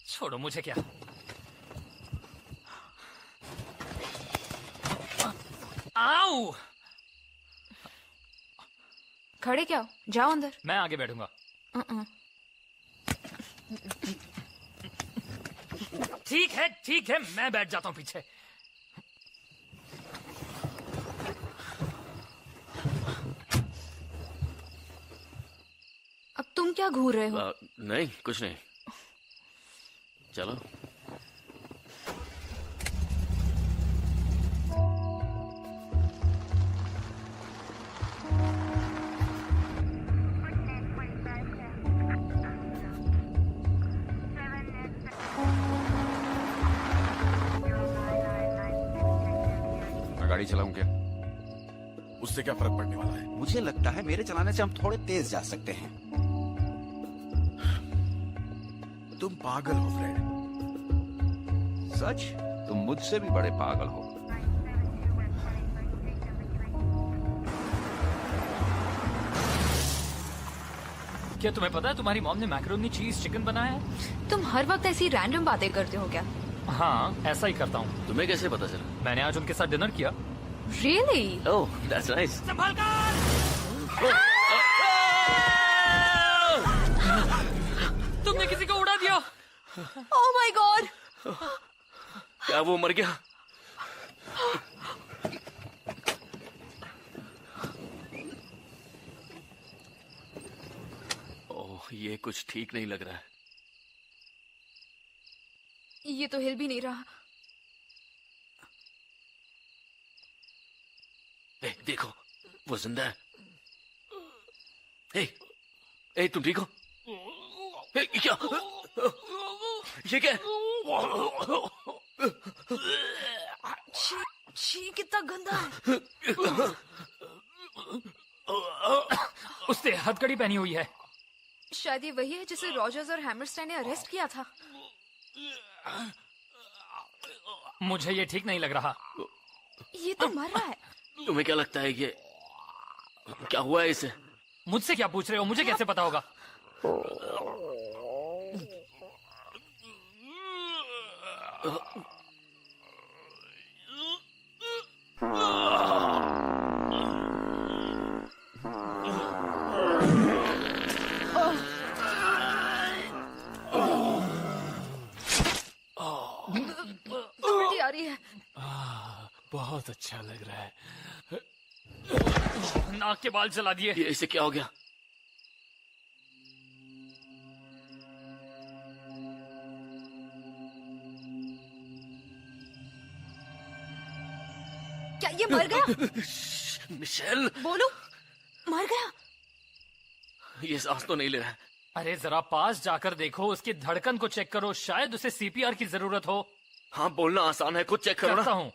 छोड़ो, मुझे क्या। आओ! खड़े क्या हो? जाओ अंदर। मैं आगे बैठूंगा। ठीक है, मैं बैठ जाता हूँ पीछे। अब तुम क्या घूर रहे हो? नहीं, कुछ नहीं। चलो। गाड़ी चलाऊं क्या? उससे क्या फर्क पड़ने वाला है? मुझे लगता है मेरे चलाने से हम थोड़े तेज जा सकते हैं। तुम पागल हो फ्रेड। सच? तुम मुझसे भी बड़े पागल हो। क्या तुम्हें पता है तुम्हारी मॉम ने मैकरोनी चीज चिकन बनाया है? तुम हर वक्त ऐसी रैंडम बातें करते हो क्या? हाँ, ऐसा ही करता हूँ। तुम्हें कैसे पता चला? मैंने आज उनके साथ डिनर किया। Really? Oh, that's nice. तुमने किसी को उड़ा दिया। Oh my God! क्या वो मर गया? ओह, ये कुछ ठीक नहीं लग रहा है। ये तो हिल भी नहीं रहा। देखो, वो जिंदा है। ए, तुम ठीक हो? क्या? ये क्या? छी, कितना गंदा है। उसने हथकड़ी पहनी हुई है। शायद ये वही है जिसे रॉजर्स और हैमरस्टाइन ने अरेस्ट किया था। मुझे ये ठीक नहीं लग रहा। ये तो मर रहा है। तुम्हें क्या लगता है ये क्या हुआ है इसे? मुझसे क्या पूछ रहे हो? मुझे कैसे पता होगा? उल्टी आ रही है। बहुत अच्छा लग रहा है। नाक के बाल जला दिए। ये इसे क्या हो गया? क्या ये मर गया? मिशेल, बोलो, मर गया। ये सांस तो नहीं ले रहा है। अरे जरा पास जाकर देखो, उसकी धड़कन को चेक करो, शायद उसे सीपीआर की जरूरत हो। हाँ, बोलना आसान है, खुद चेक करो ना। करता हूँ।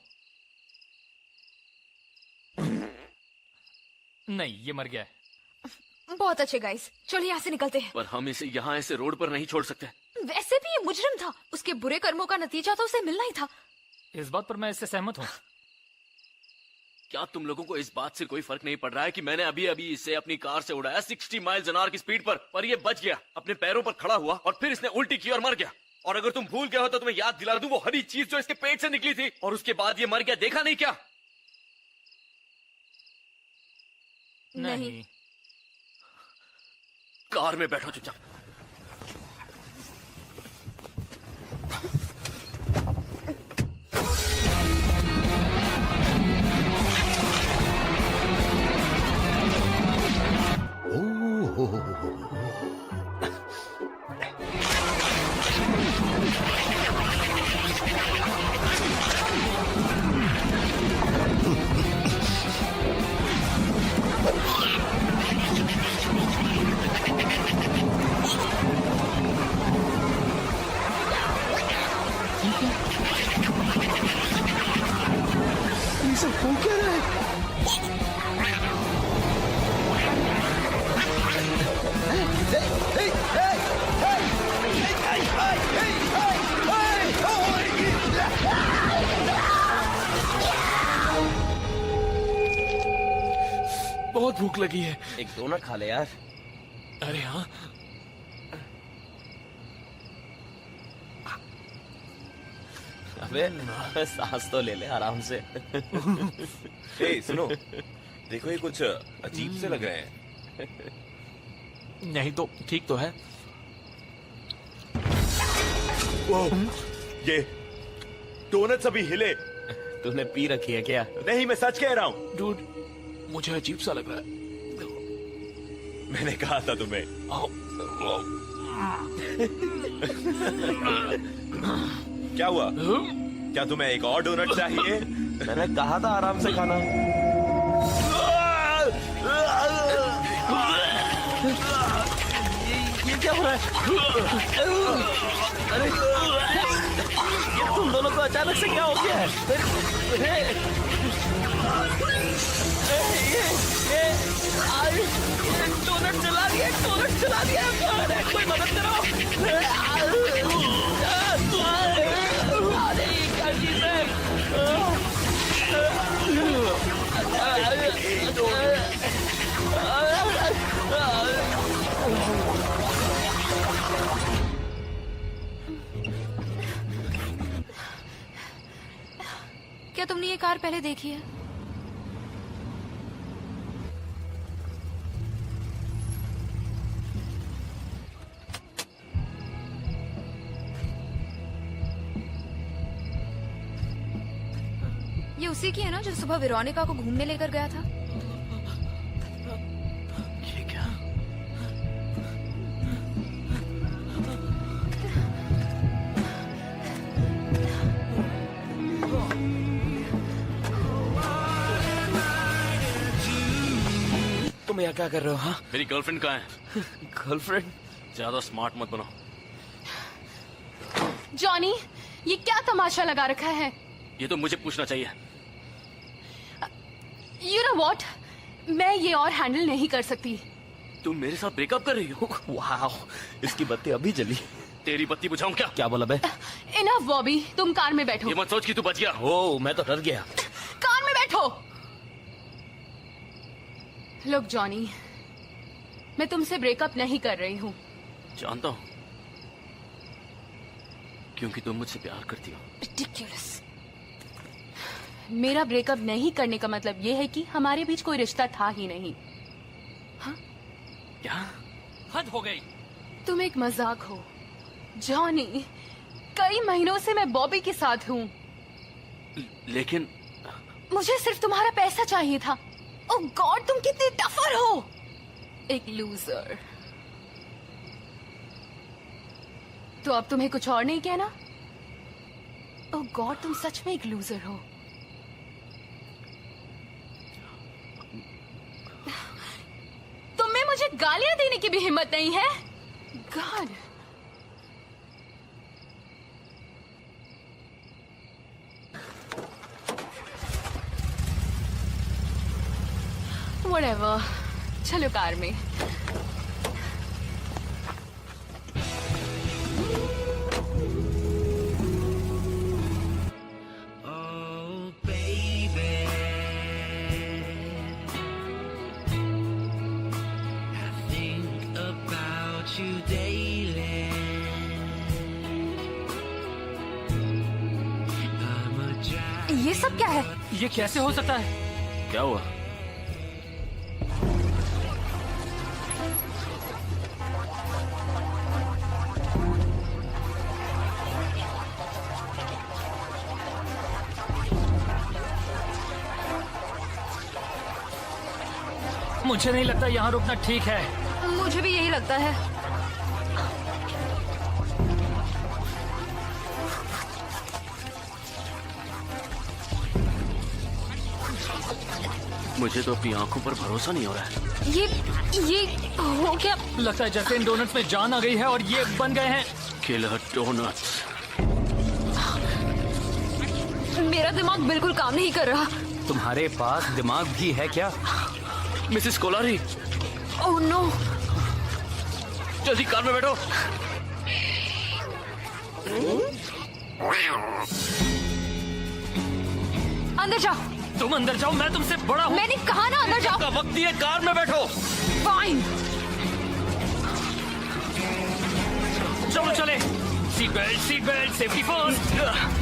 नहीं, ये मर गया है। बहुत अच्छे गाइस, चलो यहाँ से निकलते हैं। पर हम इसे यहाँ ऐसे रोड पर नहीं छोड़ सकते। वैसे भी ये मुजरिम था, उसके बुरे कर्मों का नतीजा तो उसे मिलना ही था। इस बात पर मैं इससे सहमत हूँ। क्या तुम लोगों को इस बात से कोई फर्क नहीं पड़ रहा है कि मैंने अभी अभी इसे अपनी कार से उड़ाया 60 माइल्स एन आवर की स्पीड पर ये बच गया, अपने पैरों पर खड़ा हुआ और फिर इसने उल्टी की और मर गया। और अगर तुम भूल गए हो तो तुम्हें याद दिला दूं, वो हरी चीज जो इसके पेट से निकली थी और उसके बाद ये मर गया, देखा नहीं क्या? नहीं। कार में बैठो चुपचाप। बहुत भूख लगी है। एक डोनट खा ले यार। अरे हाँ, अबे सांस तो ले ले आराम से। ए, सुनो, देखो ये कुछ अजीब से लग रहे हैं। नहीं तो ठीक तो है। वो, ये डोनट्स अभी हिले। तूने पी रखी है क्या? नहीं, मैं सच कह रहा हूँ। डूड, मुझे अजीब सा लग रहा है। मैंने कहा था तुम्हें। क्या हुआ? क्या तुम्हें एक और डोनट चाहिए? मैंने कहा था आराम से खाना। ये क्या हो रहा है? अरे तुम दोनों को अचानक से क्या हो गया है? डोनट चला दिया, डोनट चला दिया। अरे कोई मदद करो। अरे क्या चीज है? क्या तुमने ये कार पहले देखी है? ये उसी की है ना जो सुबह वेरोनिका को घूमने लेकर गया था? ये क्या? तुम यहाँ क्या कर रहे हो? हाँ, मेरी गर्लफ्रेंड कहाँ है? गर्लफ्रेंड? ज्यादा स्मार्ट मत बनो। जॉनी, ये क्या तमाशा लगा रखा है? ये तो मुझे पूछना चाहिए। You know what? मैं ये और हैंडल नहीं कर सकती। तुम मेरे साथ ब्रेकअप कर रही हो? वाह, इसकी बत्ती अभी जली। तेरी बत्ती बुझाऊं क्या? क्या बोला बे? इनफ बॉबी, तुम कार में बैठो। ये मत सोच कि तू बच गया। ओ, मैं तो डर गया। कार में बैठो। लुक जॉनी, मैं तुमसे ब्रेकअप नहीं कर रही हूँ। जानता हूँ, क्योंकि तुम मुझसे प्यार करती हो। Ridiculous. मेरा ब्रेकअप नहीं करने का मतलब ये है कि हमारे बीच कोई रिश्ता था ही नहीं। हाँ? क्या? हद हो गई। तुम एक मजाक हो जॉनी। कई महीनों से मैं बॉबी के साथ हूँ। लेकिन मुझे सिर्फ तुम्हारा पैसा चाहिए था। ओह गॉड, तुम कितने टफर हो। एक लूजर। तो अब तुम्हें कुछ और नहीं कहना? ओह गॉड, तुम सच में एक लूजर हो। तुम्हें मुझे गालियां देने की भी हिम्मत नहीं है? गॉड। Whatever. चलो कार में। ये सब क्या है? ये कैसे हो सकता है? क्या हुआ? मुझे नहीं लगता यहाँ रुकना ठीक है। मुझे भी यही लगता है। मुझे तो अपनी आंखों पर भरोसा नहीं हो रहा है। ये हो क्या? लगता है जैसे इन डोनट्स में जान आ गई है और ये बन गए हैं किलर डोनट्स। मेरा दिमाग बिल्कुल काम नहीं कर रहा। तुम्हारे पास दिमाग भी है क्या? Mrs Kolari. Oh no. जल्दी कार में बैठो। अंदर जाओ। तुम अंदर जाओ, मैं तुमसे बड़ा हूँ। मैंने कहा ना अंदर जाओ। का वक्त दिए, कार में बैठो। फाइन। चलो चले। Seat belt, safety first.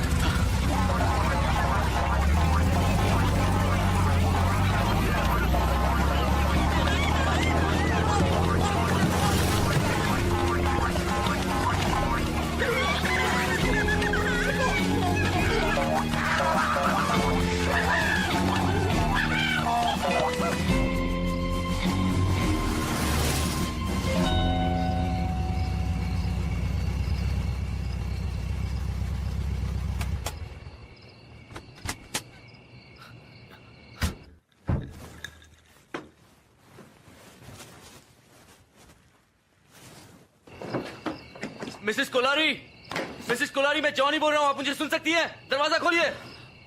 Mrs कोलारी, मैं जॉनी बोल रहा हूँ। आप मुझे सुन सकती हैं? दरवाजा खोलिए।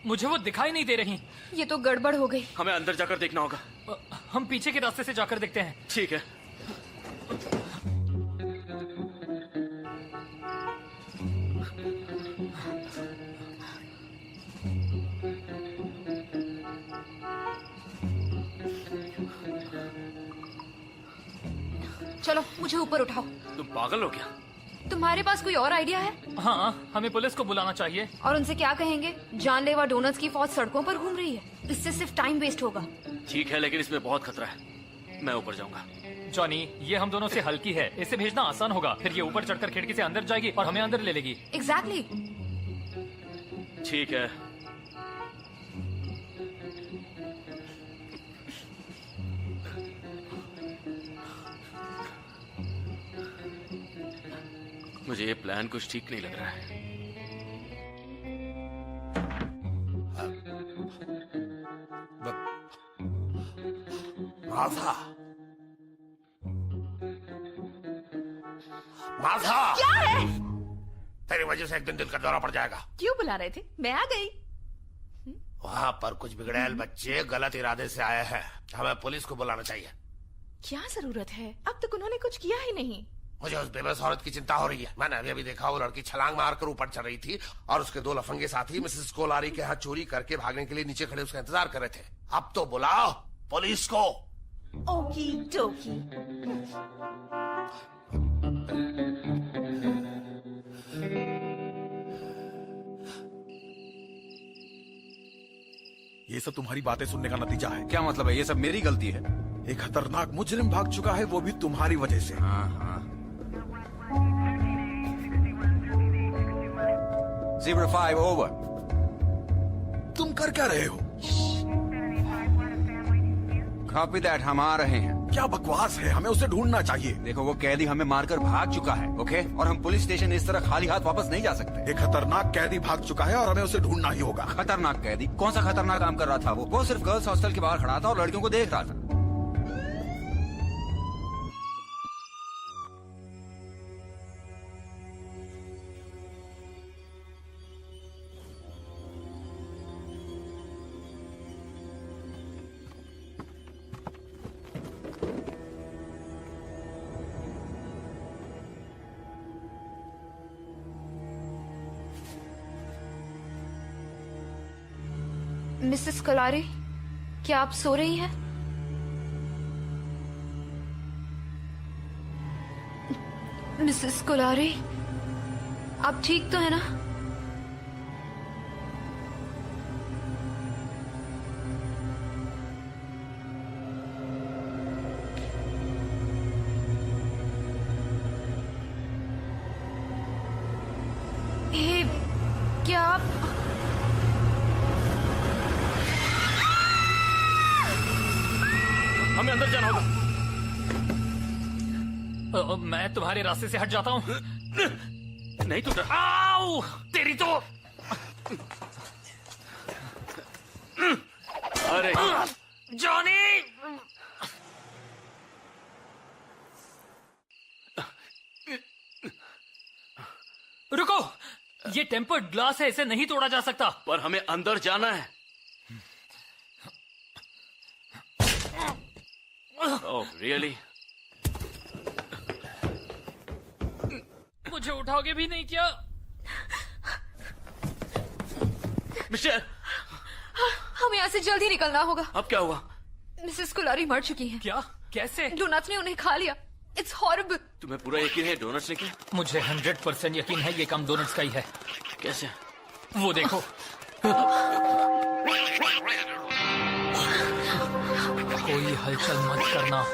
मुझे वो दिखाई नहीं दे रही। ये तो गड़बड़ हो गई। हमें अंदर जाकर देखना होगा। हम पीछे के रास्ते से जाकर देखते हैं। ठीक है। चलो मुझे ऊपर उठाओ। तुम पागल हो क्या? तुम्हारे पास कोई और आइडिया है? हाँ, हमें पुलिस को बुलाना चाहिए। और उनसे क्या कहेंगे? जानलेवा डोनट्स की फौज सड़कों पर घूम रही है। इससे सिर्फ टाइम वेस्ट होगा। ठीक है, लेकिन इसमें बहुत खतरा है। मैं ऊपर जाऊंगा। जॉनी, ये हम दोनों से हल्की है, इसे भेजना आसान होगा। फिर ये ऊपर चढ़कर खिड़की से अंदर जाएगी और हमें अंदर ले लेगी। एग्जैक्टली। ठीक है। मुझे ये प्लान कुछ ठीक नहीं लग रहा है। माधा, माधा, क्या है? तेरी वजह से एक दिन दिल का दौरा पड़ जाएगा। क्यों बुला रहे थे? मैं आ गई। वहाँ पर कुछ बिगड़ैल बच्चे गलत इरादे से आए हैं। हमें पुलिस को बुलाना चाहिए। क्या जरूरत है? अब तक उन्होंने कुछ किया ही नहीं। मुझे उस बेबस औरत की चिंता हो रही है। मैंने अभी देखा वो लड़की छलांग मारकर ऊपर चढ़ रही थी और उसके 2 लफंगे साथी मिसेस कोलारी के यहाँ चोरी करके भागने के लिए नीचे खड़े उसका इंतजार कर रहे थे। अब तो बुलाओ पुलिस को। ओकी डोकी। ये सब तुम्हारी बातें सुनने का नतीजा है। क्या मतलब है? ये सब मेरी गलती है? एक खतरनाक मुजरिम भाग चुका है, वो भी तुम्हारी वजह से। हाँ। 05 ओवर। तुम कर क्या रहे हो? कॉपी दैट, हम आ रहे हैं। क्या बकवास है, हमें उसे ढूंढना चाहिए। देखो, वो कैदी हमें मारकर भाग चुका है, ओके? और हम पुलिस स्टेशन इस तरह खाली हाथ वापस नहीं जा सकते। एक खतरनाक कैदी भाग चुका है और हमें उसे ढूंढना ही होगा। खतरनाक कैदी? कौन सा खतरनाक काम कर रहा था? वो सिर्फ गर्ल्स हॉस्टल के बाहर खड़ा था और लड़कियों को देख रहा था। मिसेस कोलारी, क्या आप सो रही हैं? मिसेस कोलारी, आप ठीक तो है ना? हे, क्या आप हमें अंदर जाना होगा। मैं तुम्हारे रास्ते से हट जाता हूँ। नहीं तो आओ, तेरी तो। अरे जॉनी, रुको। ये टेम्पर्ड ग्लास है, इसे नहीं तोड़ा जा सकता। पर हमें अंदर जाना है। Oh really? मुझे उठाओगे भी नहीं क्या? मिशेल, हमें यहाँ से जल्दी निकलना होगा। अब क्या हुआ? मिसेस कोलारी मर चुकी हैं। क्या? कैसे? डोनट्स ने उन्हें खा लिया। It's horrible. तुम्हें पूरा यकीन है डोनट्स ने किया? मुझे 100% यकीन है ये काम डोनट्स का ही है। कैसे? वो देखो। कोई हलचल मत करना।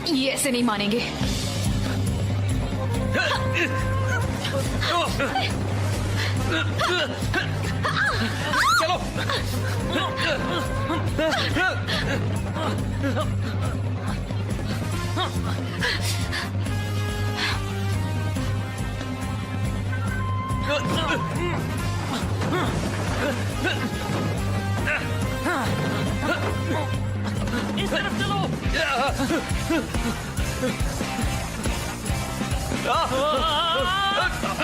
ये ऐसे नहीं मानेंगे। चलो। इस तरफ चलो।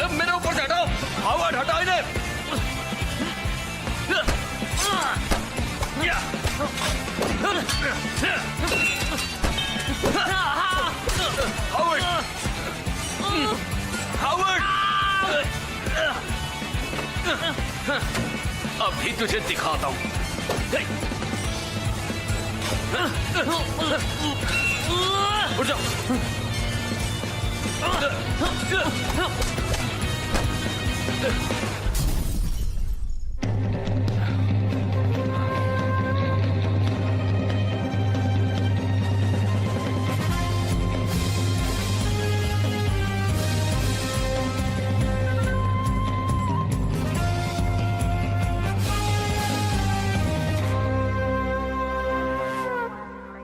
मेरे ऊपर से हटाओ, हावर्ड हटाओ इन्हें। हावर्ड, अभी तुझे दिखाता हूँ। उठ जाओ।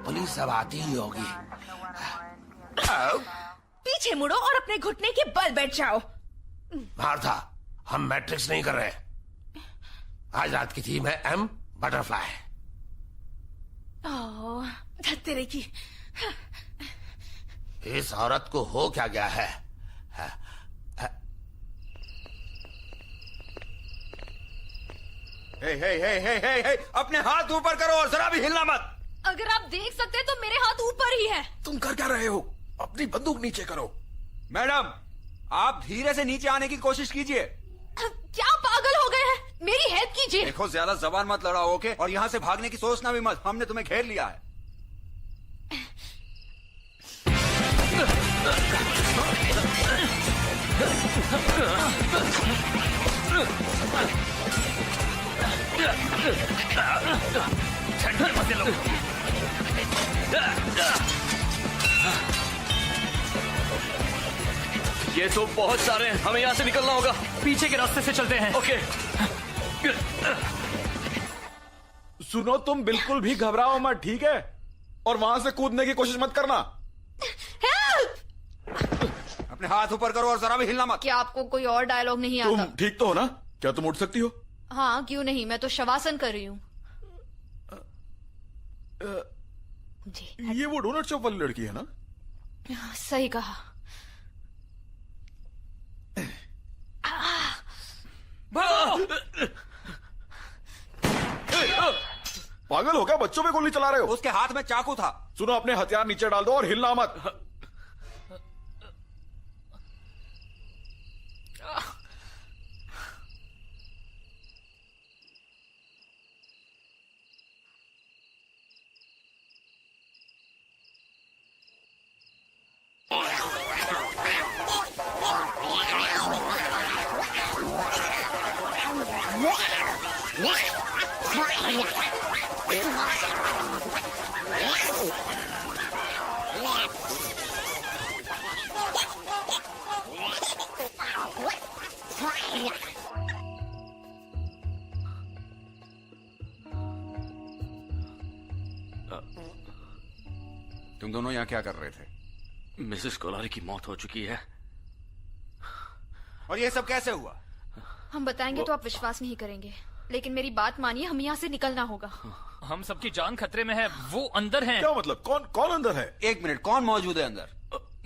पुलिस अब आती ही होगी। पीछे मुड़ो और अपने घुटने के बल बैठ जाओ। मार्था, हम मैट्रिक्स नहीं कर रहे। आज रात की थीम है एम बटरफ्लाई। तेरे की इस औरत को हो क्या गया है? हे, अपने हाथ ऊपर करो और जरा भी हिलना मत। अगर आप देख सकते हैं तो मेरे हाथ ऊपर ही है। तुम कर क्या रहे हो? अपनी बंदूक नीचे करो। मैडम, आप धीरे से नीचे आने की कोशिश कीजिए। क्या पागल हो गए हैं? मेरी हेल्प कीजिए। देखो, ज्यादा जबान मत लड़ाओ, ओके? और यहाँ से भागने की सोचना भी मत। हमने तुम्हें घेर लिया है। ये तो बहुत सारे हैं, हमें यहाँ से निकलना होगा। पीछे के रास्ते से चलते हैं। ओके। सुनो, तुम बिल्कुल भी घबराओ मत, ठीक है? और वहां से कूदने की कोशिश मत करना। अपने हाथ ऊपर करो और जरा भी हिलना मत। क्या आपको कोई और डायलॉग नहीं आता? तुम ठीक तो हो ना? क्या तुम उठ सकती हो? हाँ, क्यों नहीं, मैं तो शवासन कर रही हूँ। ये वो डोनट शॉप वाली लड़की है ना? सही कहा। पागल हो क्या? बच्चों पे गोली चला रहे हो? उसके हाथ में चाकू था। सुनो, अपने हथियार नीचे डाल दो और हिलना मत। तुम दोनों यहाँ क्या कर रहे थे? मिसेस कोलारी की मौत हो चुकी है। और ये सब कैसे हुआ? हम बताएंगे तो आप विश्वास नहीं करेंगे, लेकिन मेरी बात मानिए, हमें यहाँ से निकलना होगा। हम सबकी जान खतरे में है। वो अंदर हैं। क्या मतलब? कौन अंदर है? एक मिनट, कौन मौजूद है अंदर?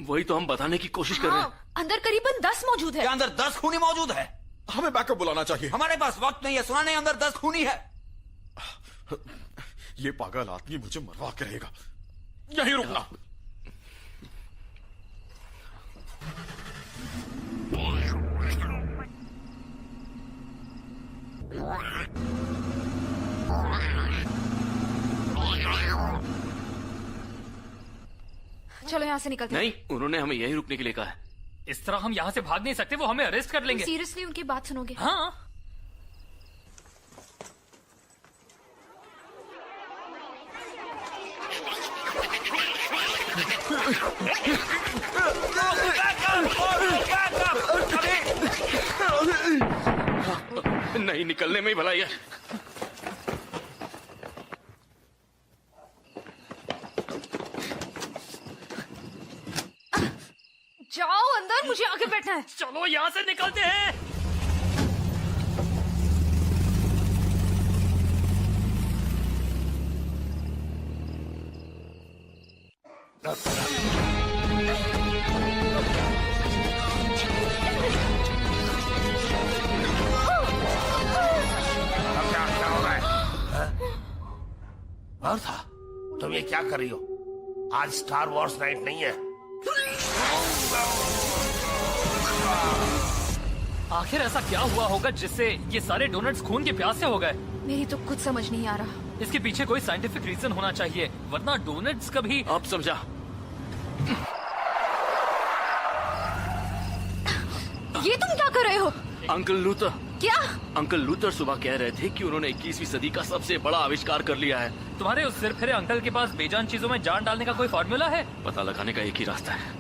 वही तो हम बताने की कोशिश कर रहे हैं। अंदर करीबन 10 मौजूद है। क्या अंदर 10 खूनी मौजूद है? हमें बैकअप बुलाना चाहिए। हमारे पास वक्त नहीं है, सुना नहीं, अंदर 10 खूनी है। ये पागल आदमी मुझे मरवा के रहेगा। यहीं रुकना। चलो यहाँ से निकलते हैं। नहीं, उन्होंने हमें यहीं रुकने के लिए कहा है। इस तरह हम यहाँ से भाग नहीं सकते, वो हमें अरेस्ट कर लेंगे। सीरियसली उनकी बात सुनोगे? हाँ। नहीं भाई निकलने में ही भलाई है। जाओ अंदर, मुझे आगे बैठना है। चलो यहाँ से निकलते हैं। क्या हो रहा है? और था तुम ये क्या कर रही हो? आज स्टार वॉर्स नाइट नहीं है। आखिर ऐसा क्या हुआ होगा जिससे ये सारे डोनट्स खून के प्यासे हो गए? मेरी तो कुछ समझ नहीं आ रहा। इसके पीछे कोई साइंटिफिक रीजन होना चाहिए, वरना डोनट्स कभी। आप समझा? ये तुम क्या कर रहे हो? Uncle Luther. क्या? अंकल लूथर सुबह कह रहे थे कि उन्होंने 21वीं सदी का सबसे बड़ा आविष्कार कर लिया है। तुम्हारे उस सिर फिरे अंकल के पास बेजान चीजों में जान डालने का कोई फॉर्मूला है? पता लगाने का एक ही रास्ता है।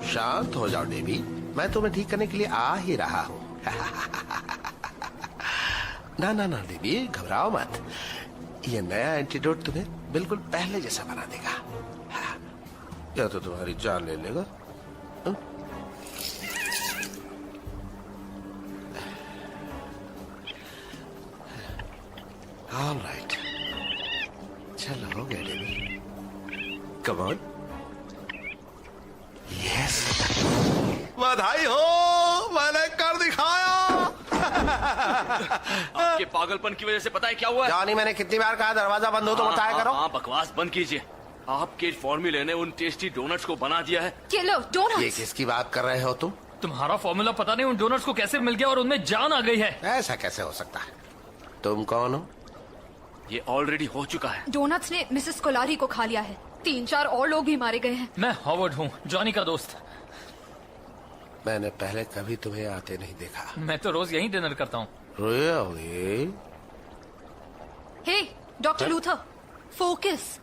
शांत हो जाओ डेबी, मैं तुम्हें ठीक करने के लिए आ ही रहा हूँ। ना ना ना डेबी, घबराओ मत। ये नया एंटीडोट तुम्हें बिल्कुल पहले जैसा बना देगा। या तो तुम्हारी जान ले लेगा। ऑल राइट, चलो हो गया डेबी। Come on. यस, बधाई हो, मैंने कर दिखाया। आपके पागलपन की वजह से पता है क्या हुआ? जानी, मैंने कितनी बार कहा दरवाजा बंद हो तो बताया करो। हाँ, बकवास बंद कीजिए। आपके फॉर्मूले ने उन टेस्टी डोनट्स को बना दिया है। चलो डोनट्स। ये किसकी बात कर रहे हो तुम? तुम्हारा फॉर्मूला पता नहीं उन डोनट्स को कैसे मिल गया और उनमें जान आ गई है। ऐसा कैसे हो सकता है? तुम कौन हो? ये ऑलरेडी हो चुका है। डोनट्स ने मिसेस कोलारी को खा लिया है। 3-4 और लोग भी मारे गए हैं। मैं हॉवर्ड हूँ, जॉनी का दोस्त। मैंने पहले कभी तुम्हें आते नहीं देखा। मैं तो रोज यहीं डिनर करता हूँ। Really? हे डॉक्टर लूथर, फोकस।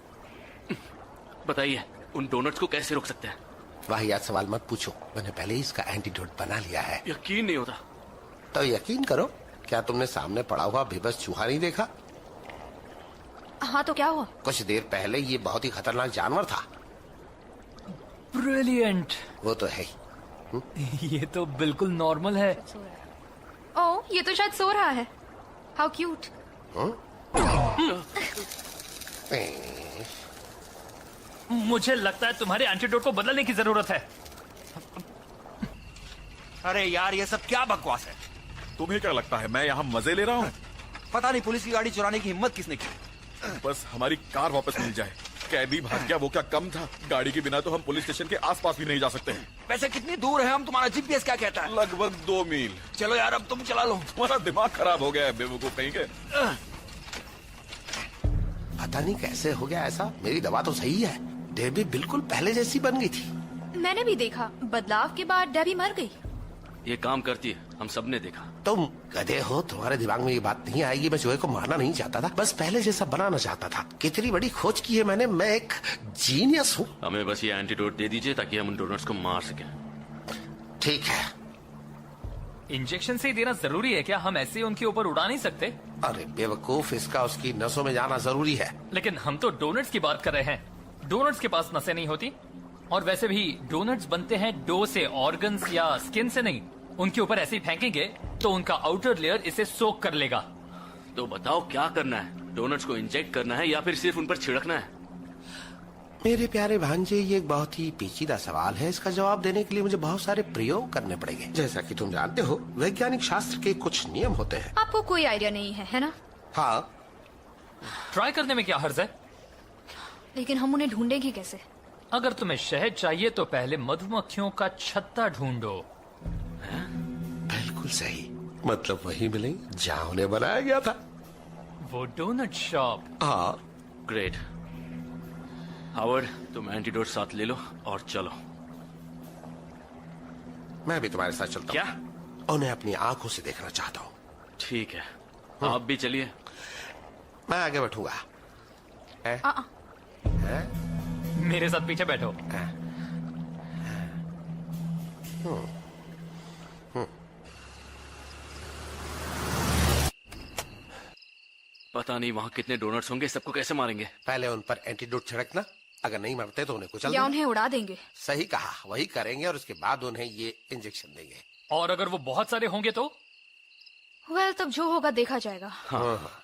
बताइए, उन डोनट्स को कैसे रोक सकते हैं? वाहियात सवाल मत पूछो, मैंने पहले ही इसका एंटीडोट बना लिया है। यकीन नहीं होता। तो यकीन करो, क्या तुमने सामने पड़ा हुआ बेबस चूहा नहीं देखा? हाँ तो क्या हुआ? कुछ देर पहले ये बहुत ही खतरनाक जानवर था। ब्रिलियंट। वो तो है ही। ये तो बिल्कुल नॉर्मल है। ओह, ये तो शायद सो रहा है। How cute. मुझे लगता है तुम्हारे एंटीडोट को बदलने की जरूरत है। अरे यार, ये सब क्या बकवास है? तुम्हें क्या लगता है मैं यहाँ मजे ले रहा हूँ? पता नहीं पुलिस की गाड़ी चुराने की हिम्मत किसने की। बस हमारी कार वापस मिल जाए। कैदी भाग गया, वो क्या कम था? गाड़ी के बिना तो हम पुलिस स्टेशन के आसपास भी नहीं जा सकते। वैसे कितनी दूर है हम? तुम्हारा जीपीएस क्या कहता है? लगभग 2 मील। चलो यार, अब तुम चला लो। तुम्हारा दिमाग खराब हो गया है बेवकूफ कहीं के। पता नहीं कैसे हो गया ऐसा। मेरी दवा तो सही है, डेबी बिल्कुल पहले जैसी बन गई थी। मैंने भी देखा, बदलाव के बाद डेबी मर गई। ये काम करती है, हम सब ने देखा। तुम गधे हो, तुम्हारे दिमाग में ये बात नहीं आएगी। मैं चूहे को मारना नहीं चाहता था, बस पहले जैसा बनाना चाहता था। कितनी बड़ी खोज की है मैंने, मैं एक जीनियस हूँ। हमें बस ये एंटीडोट दे दीजिए ताकि हम उन डोनट्स को मार सकें। ठीक है। इंजेक्शन से ही देना जरूरी है क्या? हम ऐसे ही उनके ऊपर उड़ा नहीं सकते? अरे बेवकूफ, इसका उसकी नसों में जाना जरूरी है। लेकिन हम तो डोनट्स की बात कर रहे हैं। डोनट्स के पास नसें नहीं होती, और वैसे भी डोनट्स बनते हैं डो से, ऑर्गन्स या स्किन से नहीं। उनके ऊपर ऐसे ही फेंकेंगे तो उनका आउटर लेयर इसे सोक कर लेगा। तो बताओ क्या करना है? डोनट्स को इंजेक्ट करना है या फिर सिर्फ उन पर छिड़कना है? मेरे प्यारे भांजे, ये एक बहुत ही पेचीदा सवाल है। इसका जवाब देने के लिए मुझे बहुत सारे प्रयोग करने पड़ेंगे। जैसा कि तुम जानते हो, वैज्ञानिक शास्त्र के कुछ नियम होते हैं। आपको कोई आइडिया नहीं है ना? हाँ। ट्राई करने में क्या हर्ज है? लेकिन हम उन्हें ढूंढेंगे कैसे? अगर तुम्हें शहद चाहिए तो पहले मधुमक्खियों का छत्ता ढूंढो। बिल्कुल सही, मतलब वही मिलेंगे जहाँ उन्हें बनाया गया था, वो डोनट शॉप। हाँ। ग्रेट। हावर्ड, तुम एंटीडोट साथ ले लो और चलो। मैं भी तुम्हारे साथ चलता हूँ। क्या? उन्हें अपनी आंखों से देखना चाहता हूँ। ठीक है, आप भी चलिए। मैं आगे बैठूंगा। मेरे साथ पीछे बैठो। पता नहीं वहाँ कितने डोनट्स होंगे, सबको कैसे मारेंगे? पहले उन पर एंटीडोट छिड़कना, अगर नहीं मरते तो उन्हें कुचल या देना। उन्हें उड़ा देंगे। सही कहा, वही करेंगे और उसके बाद उन्हें ये इंजेक्शन देंगे। और अगर वो बहुत सारे होंगे तो? वेल, तब जो होगा देखा जाएगा। हाँ।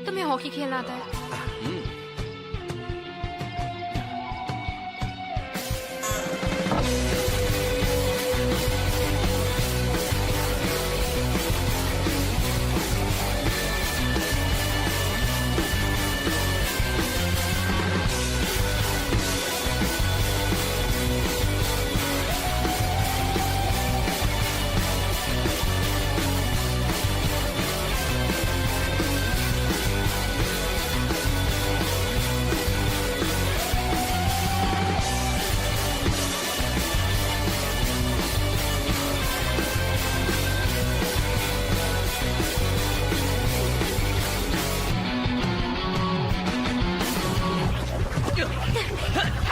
तुम्हें हॉकी खेलना आता है?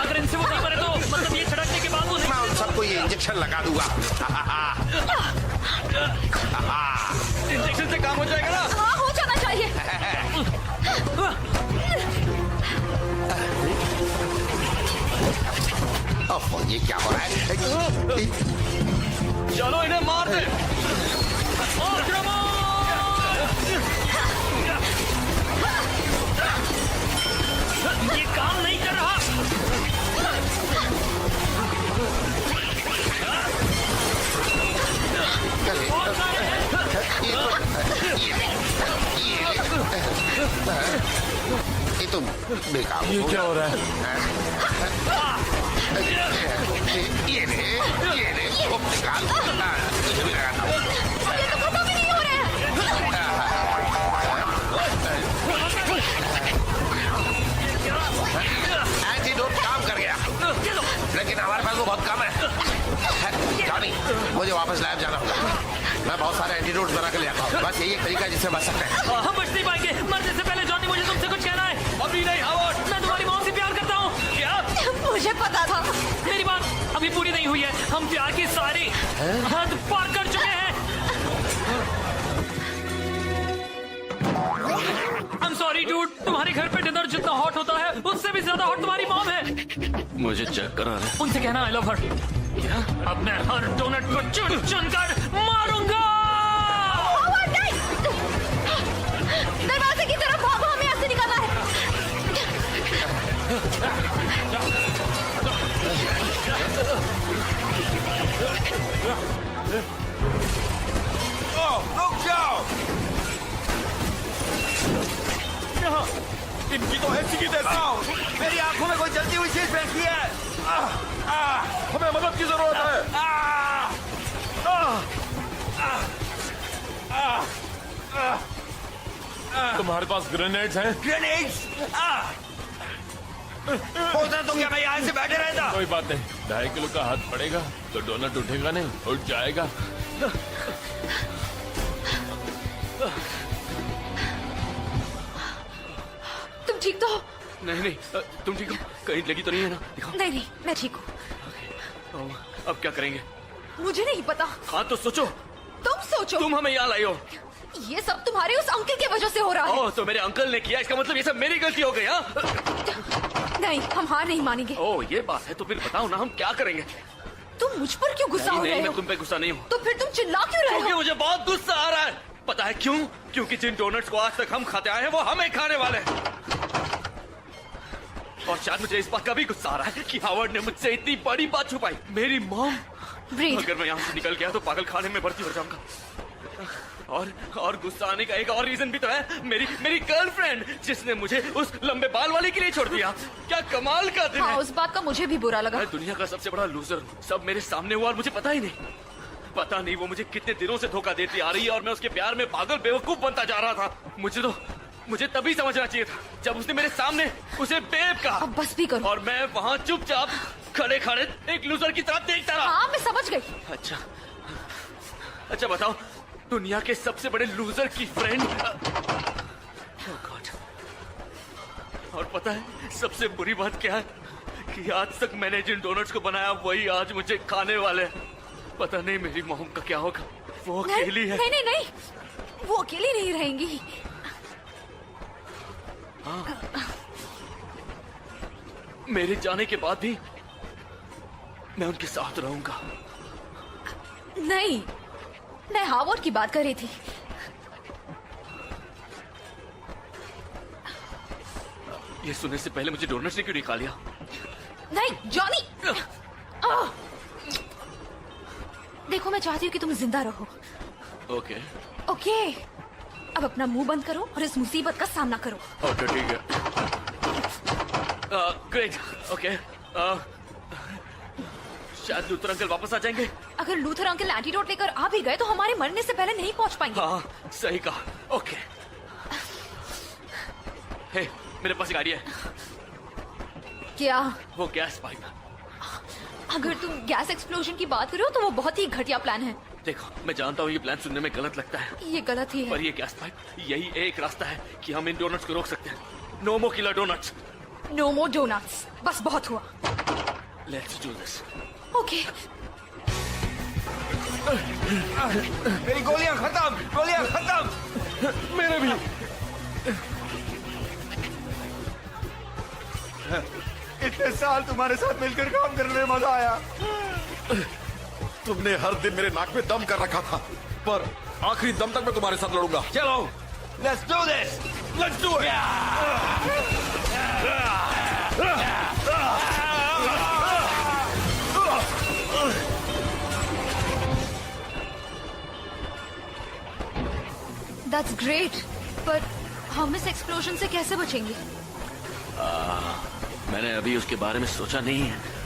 अगर इनसे वो नहीं मरे तो मतलब ये छिड़कने के बाद वो मैं उन सबको ये इंजेक्शन लगा दूंगा। इंजेक्शन से काम हो जाएगा ना? हाँ, हो जाना चाहिए। ये क्या हो रहा है? चलो इन्हें मार दे। ये काम नहीं कर रहा। ये तो बेकार। ये क्या हो रहा है? ये ने वो निकाल, तुझे भी लगाता हूँ। ये तो खत्म ही नहीं हो रहे हैं। एंटीडोट काम कर गया, लेकिन हमारे पास वो बहुत कम है। जॉनी, मुझे वापस लैब जाना होगा। मैं बहुत सारे एंटीडोट बना के ले आता हूँ। बस यही एक तरीका है जिससे बच सकते हैं। हम बच नहीं पाएंगे। मरने से पहले जॉनी, मुझे तुमसे कुछ कहना है। अभी नहीं हावर्ड, मैं तुम्हारी मॉम से प्यार करता हूँ। क्या? मुझे पता था। मेरी बात अभी पूरी नहीं हुई है। हम प्यार की सारी हद पार कर चुके हैं। I'm sorry dude, तुम्हारे घर पे डिनर जितना हॉट होता है उससे भी ज्यादा हॉट तुम्हारी मॉम है। मुझे चेक करा रहे। उनसे कहना आई लव हर। क्या? अब मैं हर डोनट को चुन चुन कर मारूंगा। दरवाजे की तरफ भागो, हमें यहाँ से निकलना है। रुक जाओ। इनकी तो ऐसी की तैसी। मेरी आंखों में कोई जलती हुई चीज बैठी है। हमें मदद की जरूरत है। तुम्हारे पास ग्रेनेड्स हैं? ग्रेनेड्स? सोचा तुम क्या मैं यहाँ से बैठे रहता? कोई बात नहीं, 2.5 किलो का हाथ पड़ेगा तो डोनट उठेगा नहीं, उठ जाएगा। तुम ठीक तो हो? नहीं नहीं, तुम ठीक हो? कहीं लगी तो नहीं है ना? दिखाओ। नहीं नहीं, मैं ठीक हूँ। अब क्या करेंगे? मुझे नहीं पता। हाँ तो सोचो। तुम सोचो। तुम हमें यहाँ लाई हो। ये सब तुम्हारे उस अंकल की वजह से हो रहा है। ओह, तो मेरे अंकल ने किया, इसका मतलब ये सब मेरी गलती हो गई? हाँ? नहीं, हम हार नहीं मानेंगे। ओह, ये बात है। तो फिर बताओ ना, हम क्या करेंगे? तुम मुझ पर क्यों गुस्सा हो नहीं, रहे मैं हो? तुम पे गुस्सा नहीं हूँ। तो फिर तुम चिल्ला क्यों रहे क्योंकि हो? मुझे बहुत गुस्सा आ रहा है। पता है क्यों? क्योंकि जिन डोनट्स को आज तक हम खाते आए हैं वो हमें खाने वाले हैं। और शायद मुझे इस बात का भी गुस्सा आ रहा है कि हावर्ड ने मुझसे इतनी बड़ी बात छुपाई। मेरी मॉम। अगर मैं यहाँ से निकल गया तो पागल खाने में भर्ती हो जाऊंगा। और गुस्सा आने का एक और रीजन भी तो है, मेरी गर्लफ्रेंड जिसने मुझे उस लंबे बाल वाली के लिए छोड़ दिया। क्या कमाल का दिन हाँ, है। उस बात का मुझे भी बुरा लगा। मैं दुनिया का सबसे बड़ा लूजर हूँ। सब मेरे सामने हुआ और मुझे पता ही नहीं। पता नहीं वो मुझे कितने दिनों से धोखा देती आ रही है और मैं उसके प्यार में पागल बेवकूफ बनता जा रहा था। मुझे तभी समझना चाहिए था जब उसने मेरे सामने उसे बेब कहा। अब बस भी करो। और मैं वहाँ चुपचाप खड़े खड़े एक लूजर की तरह देखता रहा। हाँ, मैं समझ गई। अच्छा बताओ, दुनिया के सबसे बड़े लूजर की फ्रेंड। और पता है सबसे बुरी बात क्या है? कि आज तक मैंने जिन डोनट्स को बनाया वही आज मुझे खाने वाले हैं। पता नहीं मेरी मॉम का क्या होगा। वो अकेली है। नहीं, वो अकेली नहीं रहेंगी। हाँ। मेरे जाने के बाद भी मैं उनके साथ रहूंगा। नहीं, मैं हावर्ड की बात कर रही थी। ये सुनने से पहले मुझे डोनट्स ने क्यों नहीं खा लिया? नहीं जॉनी, देखो मैं चाहती हूँ कि तुम जिंदा रहो। ओके, अब अपना मुंह बंद करो और इस मुसीबत का सामना करो। ओके, ठीक है। Great, okay. शायद लूथर अंकल वापस आ जाएंगे। अगर लूथर अंकल एंटीडोट लेकर आ भी गए तो हमारे मरने से पहले नहीं पहुंच पाएंगे। हाँ, सही कहा। ओके। हे, मेरे पास एक आइडिया है। क्या? वो गैस पाइप। अगर तुम गैस एक्सप्लोजन की बात करो तो वो बहुत ही घटिया प्लान है। देखो, मैं जानता हूँ ये प्लान सुनने में गलत लगता है। ये गलत ही है। पर ये गैस पाइप, यही एक रास्ता है कि हम इन डोनट्स को रोक सकते हैं। नो मोर किलर डोनट्स। नो मोर डोनट्स। बस बहुत हुआ। Let's do this. ओके। मेरी गोलियां खत्म। मेरे भी। इतने साल तुम्हारे साथ मिलकर काम करने में मजा आया। तुमने हर दिन मेरे नाक में दम कर रखा था, पर आखिरी दम तक मैं तुम्हारे साथ लड़ूंगा। चलो, let's do this. Let's do That's great, पर हम इस एक्सप्लोजन से कैसे बचेंगे? मैंने अभी उसके बारे में सोचा नहीं है।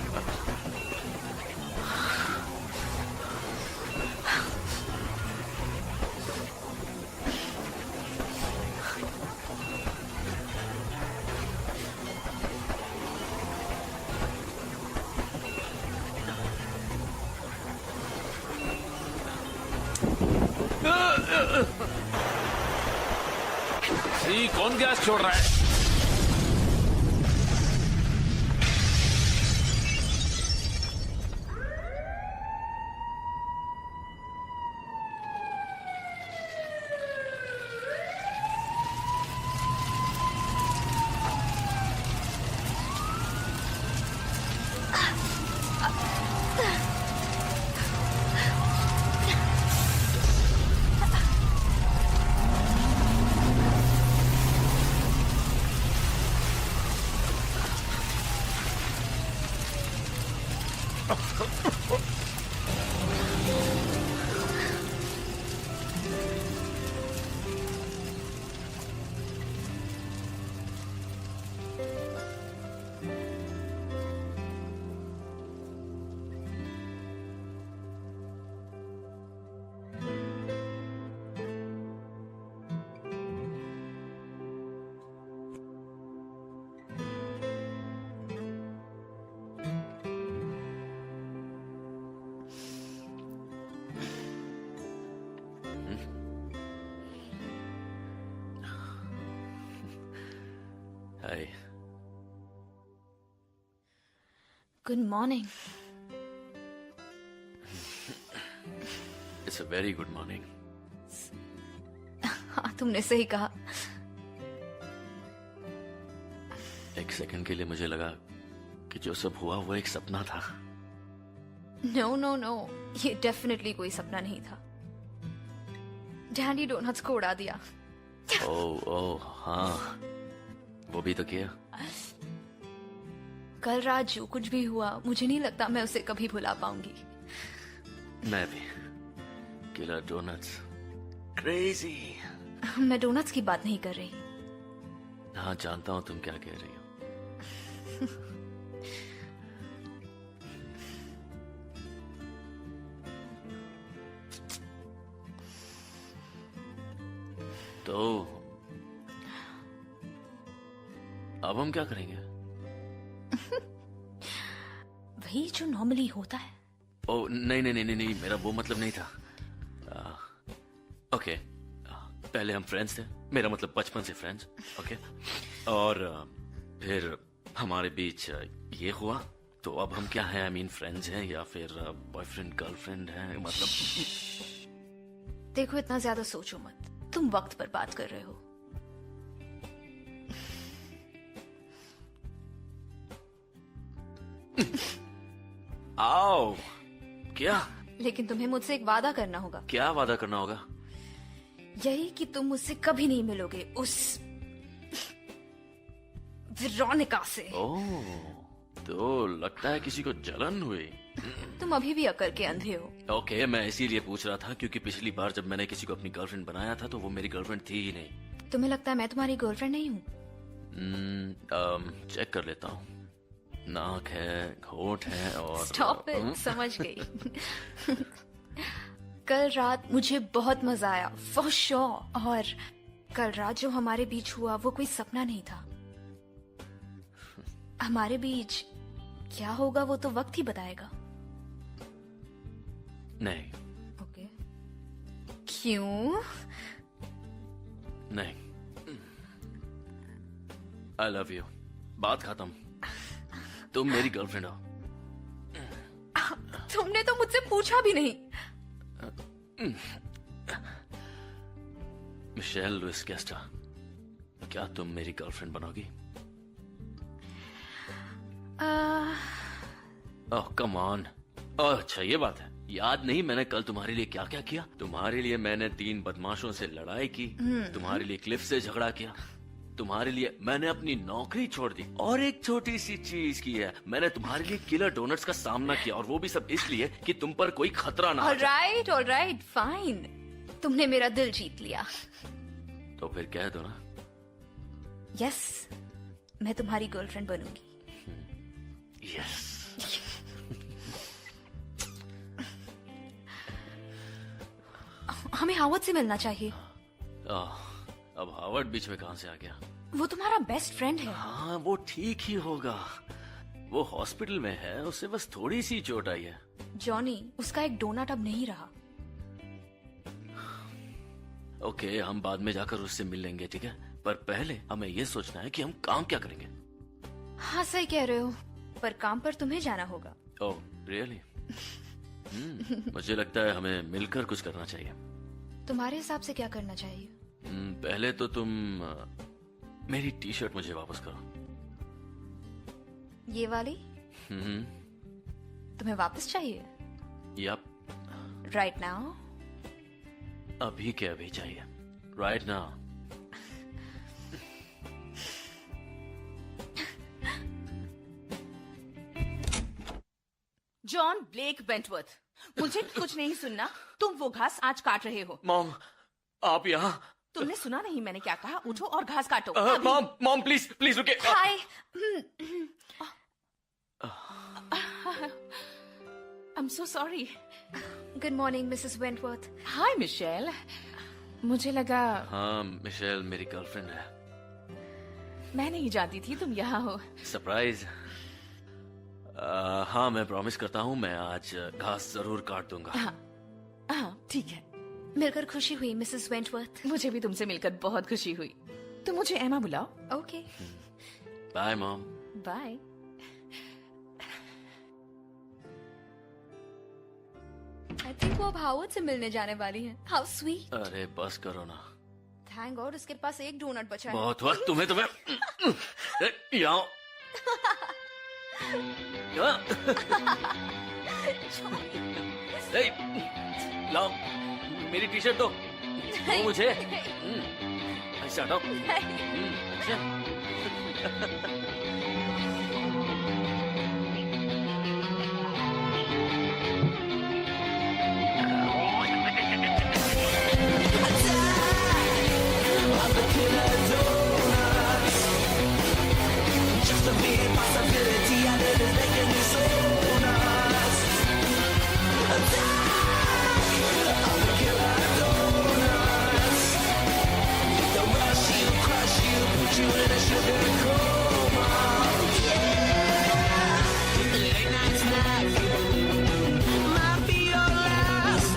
कौन गैस छोड़ रहा है? Hi. Good morning. It's a very good morning. हाँ, तुमने सही कहा। एक सेकंड के लिए मुझे लगा कि जो सब हुआ वो एक सपना था। नो नो नो, ये डेफिनेटली कोई सपना नहीं था। डैडी डोनट्स को उड़ा दिया। ओह हाँ, वो भी तो किया। कल रात जो कुछ भी हुआ, मुझे नहीं लगता मैं उसे कभी भुला पाऊंगी। मैं भी। Killer donuts, crazy. मैं डोनट्स की बात नहीं कर रही। हाँ जानता हूँ तुम क्या कह रही हो। तो अब हम क्या करेंगे? वही जो नॉर्मली होता है। ओ नहीं, मेरा वो मतलब नहीं था। ओके, पहले हम फ्रेंड्स थे, मेरा मतलब बचपन से फ्रेंड्स। ओके, और फिर हमारे बीच ये हुआ, तो अब हम क्या हैं? आई मीन फ्रेंड्स हैं या फिर बॉयफ्रेंड गर्लफ्रेंड हैं? मतलब देखो, इतना ज्यादा सोचो मत, तुम वक्त पर बात कर रहे हो। आओ, क्या? लेकिन तुम्हें मुझसे एक वादा करना होगा। क्या वादा करना होगा? यही कि तुम मुझसे कभी नहीं मिलोगे उस वेरोनिका से। ओह, तो लगता है किसी को जलन हुई। तुम अभी भी अकल के अंधे हो। ओके, मैं इसीलिए पूछ रहा था क्योंकि पिछली बार जब मैंने किसी को अपनी गर्लफ्रेंड बनाया था तो वो मेरी गर्लफ्रेंड थी ही नहीं। तुम्हें लगता है मैं तुम्हारी गर्लफ्रेंड नहीं हूँ? चेक कर लेता हूँ। नाक है, होठ है और स्टॉप इट, समझ गई। कल रात मुझे बहुत मजा आया, फॉर श्योर। और कल रात जो हमारे बीच हुआ वो कोई सपना नहीं था। हमारे बीच क्या होगा वो तो वक्त ही बताएगा। नहीं। ओके, क्यों? नहीं। आई लव यू, बात खत्म। तुम मेरी गर्लफ्रेंड हो। तुमने तो मुझसे पूछा भी नहीं। मिशेल लुइस कैस्टा, क्या तुम मेरी गर्लफ्रेंड बनोगी? Oh come on. अच्छा ये बात है, याद नहीं मैंने कल तुम्हारे लिए क्या क्या किया? तुम्हारे लिए मैंने 3 बदमाशों से लड़ाई की, तुम्हारे लिए क्लिफ से झगड़ा किया, तुम्हारे लिए मैंने अपनी नौकरी छोड़ दी, और एक छोटी सी चीज की है, मैंने तुम्हारे लिए किलर डोनट्स का सामना किया, और वो भी सब इसलिए कि तुम पर कोई खतरा ना आ जाए। Alright, fine. तुमने मेरा दिल जीत लिया। तो फिर कह दो ना। यस, मैं तुम्हारी गर्लफ्रेंड बनूंगी। यस। हमें हावर्ड से मिलना चाहिए। अब हावर्ड बीच में कहां से आ गया? वो तुम्हारा बेस्ट फ्रेंड है। हाँ, वो ठीक ही होगा। वो हॉस्पिटल में है, उसे बस थोड़ी सी चोट आई है। जॉनी, उसका एक डोनट अब नहीं रहा। ओके, हम बाद में जाकर उससे मिल लेंगे, ठीक है? पर पहले हमें ये सोचना है कि हम काम क्या करेंगे। हाँ सही कह रहे हो, पर काम पर तुम्हें जाना होगा। Oh really? मुझे लगता है हमें मिलकर कुछ करना चाहिए। तुम्हारे हिसाब से क्या करना चाहिए? पहले तो तुम मेरी टी शर्ट मुझे वापस करो। ये वाली? तुम्हें वापस चाहिए? यप। Right now? अभी के अभी चाहिए, राइट नाउ। जॉन ब्लेक बेंटवर्थ, मुझे कुछ नहीं सुनना। तुम वो घास आज काट रहे हो। मॉम, आप यहाँ? तुमने सुना नहीं मैंने क्या कहा? उठो और घास काटो। मॉम प्लीज प्लीज रुके। Hi. I am so sorry. Good morning Mrs Wentworth. Hi Michelle. मुझे लगा। हाँ, मिशेल मेरी गर्लफ्रेंड है। मैं नहीं जानती थी तुम यहाँ हो। सरप्राइज। हाँ, मैं प्रॉमिस करता हूँ मैं आज घास जरूर काट दूंगा। हाँ ठीक है। मिलकर खुशी हुई मिसेस वेंटवर्थ। मुझे भी तुमसे मिलकर बहुत खुशी हुई। तुम मुझे एमा बुलाओ। Okay. Bye mom. Bye. I think वो अब हावर्ड से मिलने जाने वाली है। How sweet. अरे बस करो ना। थैंक गॉड उसके पास एक डोनट बचा है। बहुत वक्त तुम्हें यहाँ ए, लाओ मेरी टी शर्ट दो वो मुझे अच्छा हटाओ अच्छा Just a mere possibility, I know it's making me so nuts. Attack of the killer donuts. They'll rush you, crush you, put you in a sugar coma. Yeah, late night snack might be your last.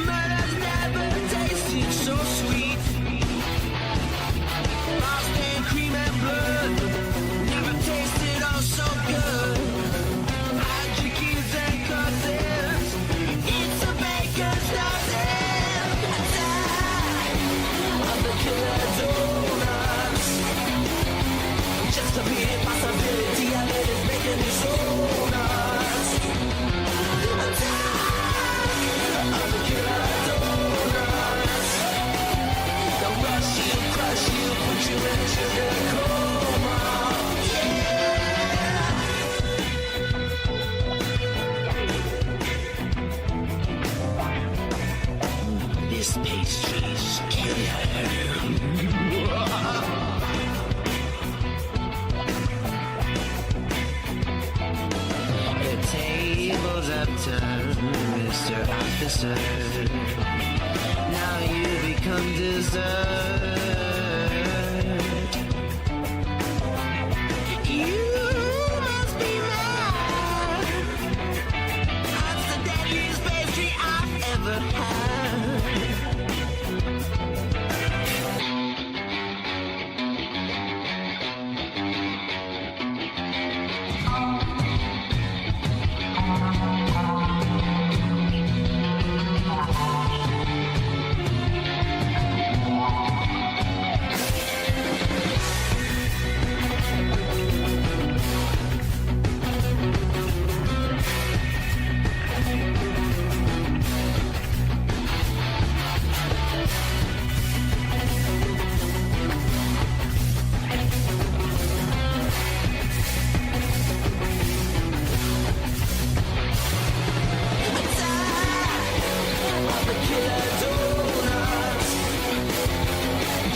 Murder's never tasted so sweet. Lost in cream and blood, never tasted all so good. Hydrocutes and cousins, it's a baker's dozen. Attack of the killer donuts. Just a mere possibility, I bet it's making me so nuts. Attack of the killer donuts. They'll rush you, crush you, put you in a sugar coma. Yeah. This pastry's killer. The tables have turned, Mr. Officer. Now you become dessert. You must be mad. That's the deadliest pastry I've ever had.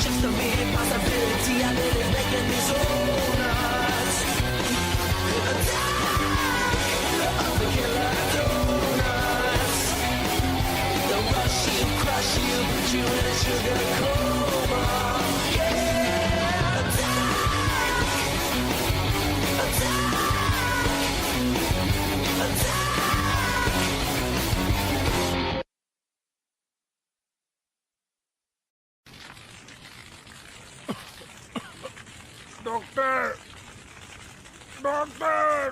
Just a mere possibility, I bet it's making me so nuts. Attack of the killer donuts. They'll rush you, crush you, put you in a sugar coma. Yeah, attack, attack, attack. Doctor doctor